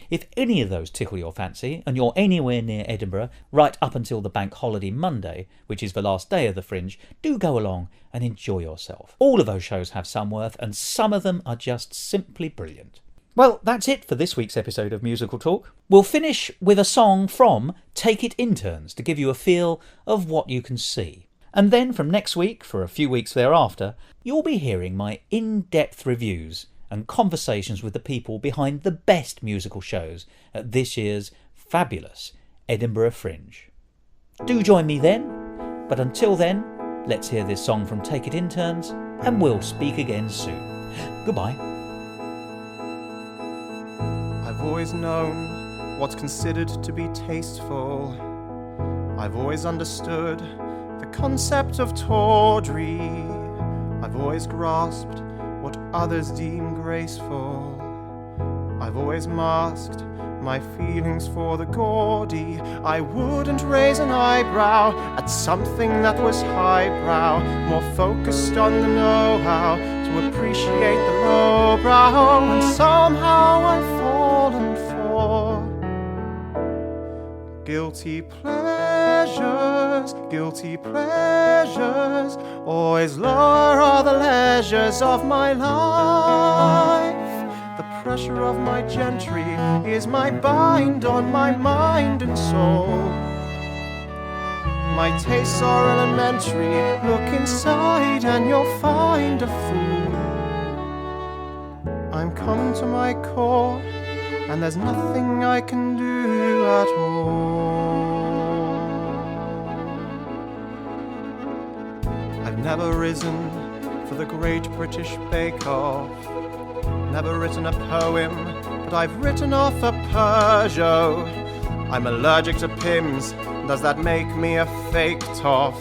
If any of those tickle your fancy and you're anywhere near Edinburgh right up until the bank holiday Monday, which is the last day of the Fringe, do go along and enjoy yourself. All of those shows have some worth and some of them are just simply brilliant. Well, that's it for this week's episode of Musical Talk. We'll finish with a song from Take It Interns to give you a feel of what you can see. And then from next week, for a few weeks thereafter, you'll be hearing my in-depth reviews and conversations with the people behind the best musical shows at this year's fabulous Edinburgh Fringe. Do join me then, but until then, let's hear this song from Take It Interns, and we'll speak again soon. Goodbye.
I've always known what's considered to be tasteful. I've always understood the concept of tawdry. I've always grasped what others deem graceful. I've always masked my feelings for the gaudy. I wouldn't raise an eyebrow at something that was highbrow, more focused on the know-how to appreciate the lowbrow. And somehow I've fallen for guilty pleasures, guilty pleasures. Always lower are the leisures of my life. The pressure of my gentry is my bind on my mind and soul. My tastes are elementary. Look inside and you'll find a fool. I'm come to my core, and there's nothing I can do at all. I've never risen for the Great British Bake Off, never written a poem, but I've written off a Peugeot. I'm allergic to Pims, does that make me a fake toff?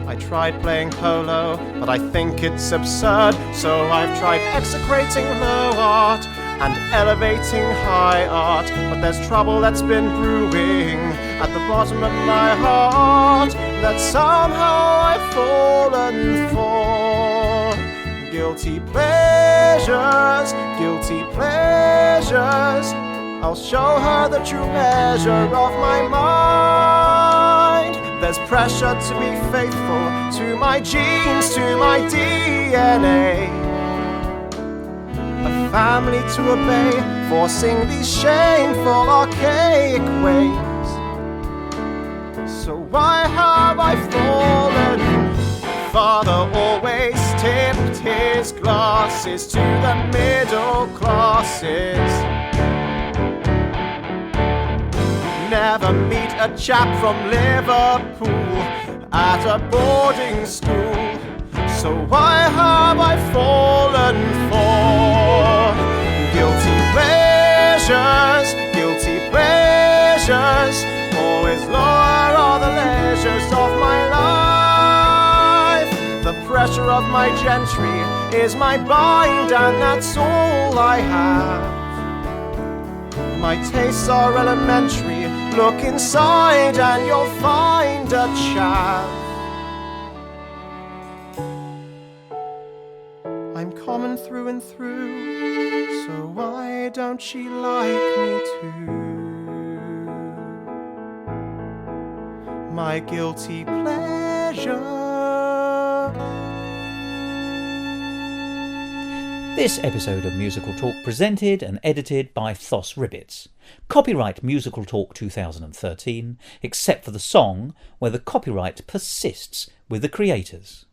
I tried playing polo, but I think it's absurd, so I've tried execrating low art and elevating high art, but there's trouble that's been brewing at the bottom of my heart that somehow I've fallen for. Guilty pleasures, guilty pleasures. I'll show her the true measure of my mind. There's pressure to be faithful to my genes, to my DNA. A family to obey, forcing these shameful archaic ways. So why have I fallen? Father always tipped his glasses to the middle classes. Never meet a chap from Liverpool at a boarding school. So why have I fallen for guilty pleasures, guilty pleasures? Always lower are the leisures of my life. The pressure of my gentry is my bind, and that's all I have. My tastes are elementary. Look inside and you'll find a chav. I'm common through and through, so why don't she like me too? My guilty pleasure.
This episode of Musical Talk presented and edited by Thos Ribbits. Copyright Musical Talk 2013, except for the song where the copyright persists with the creators.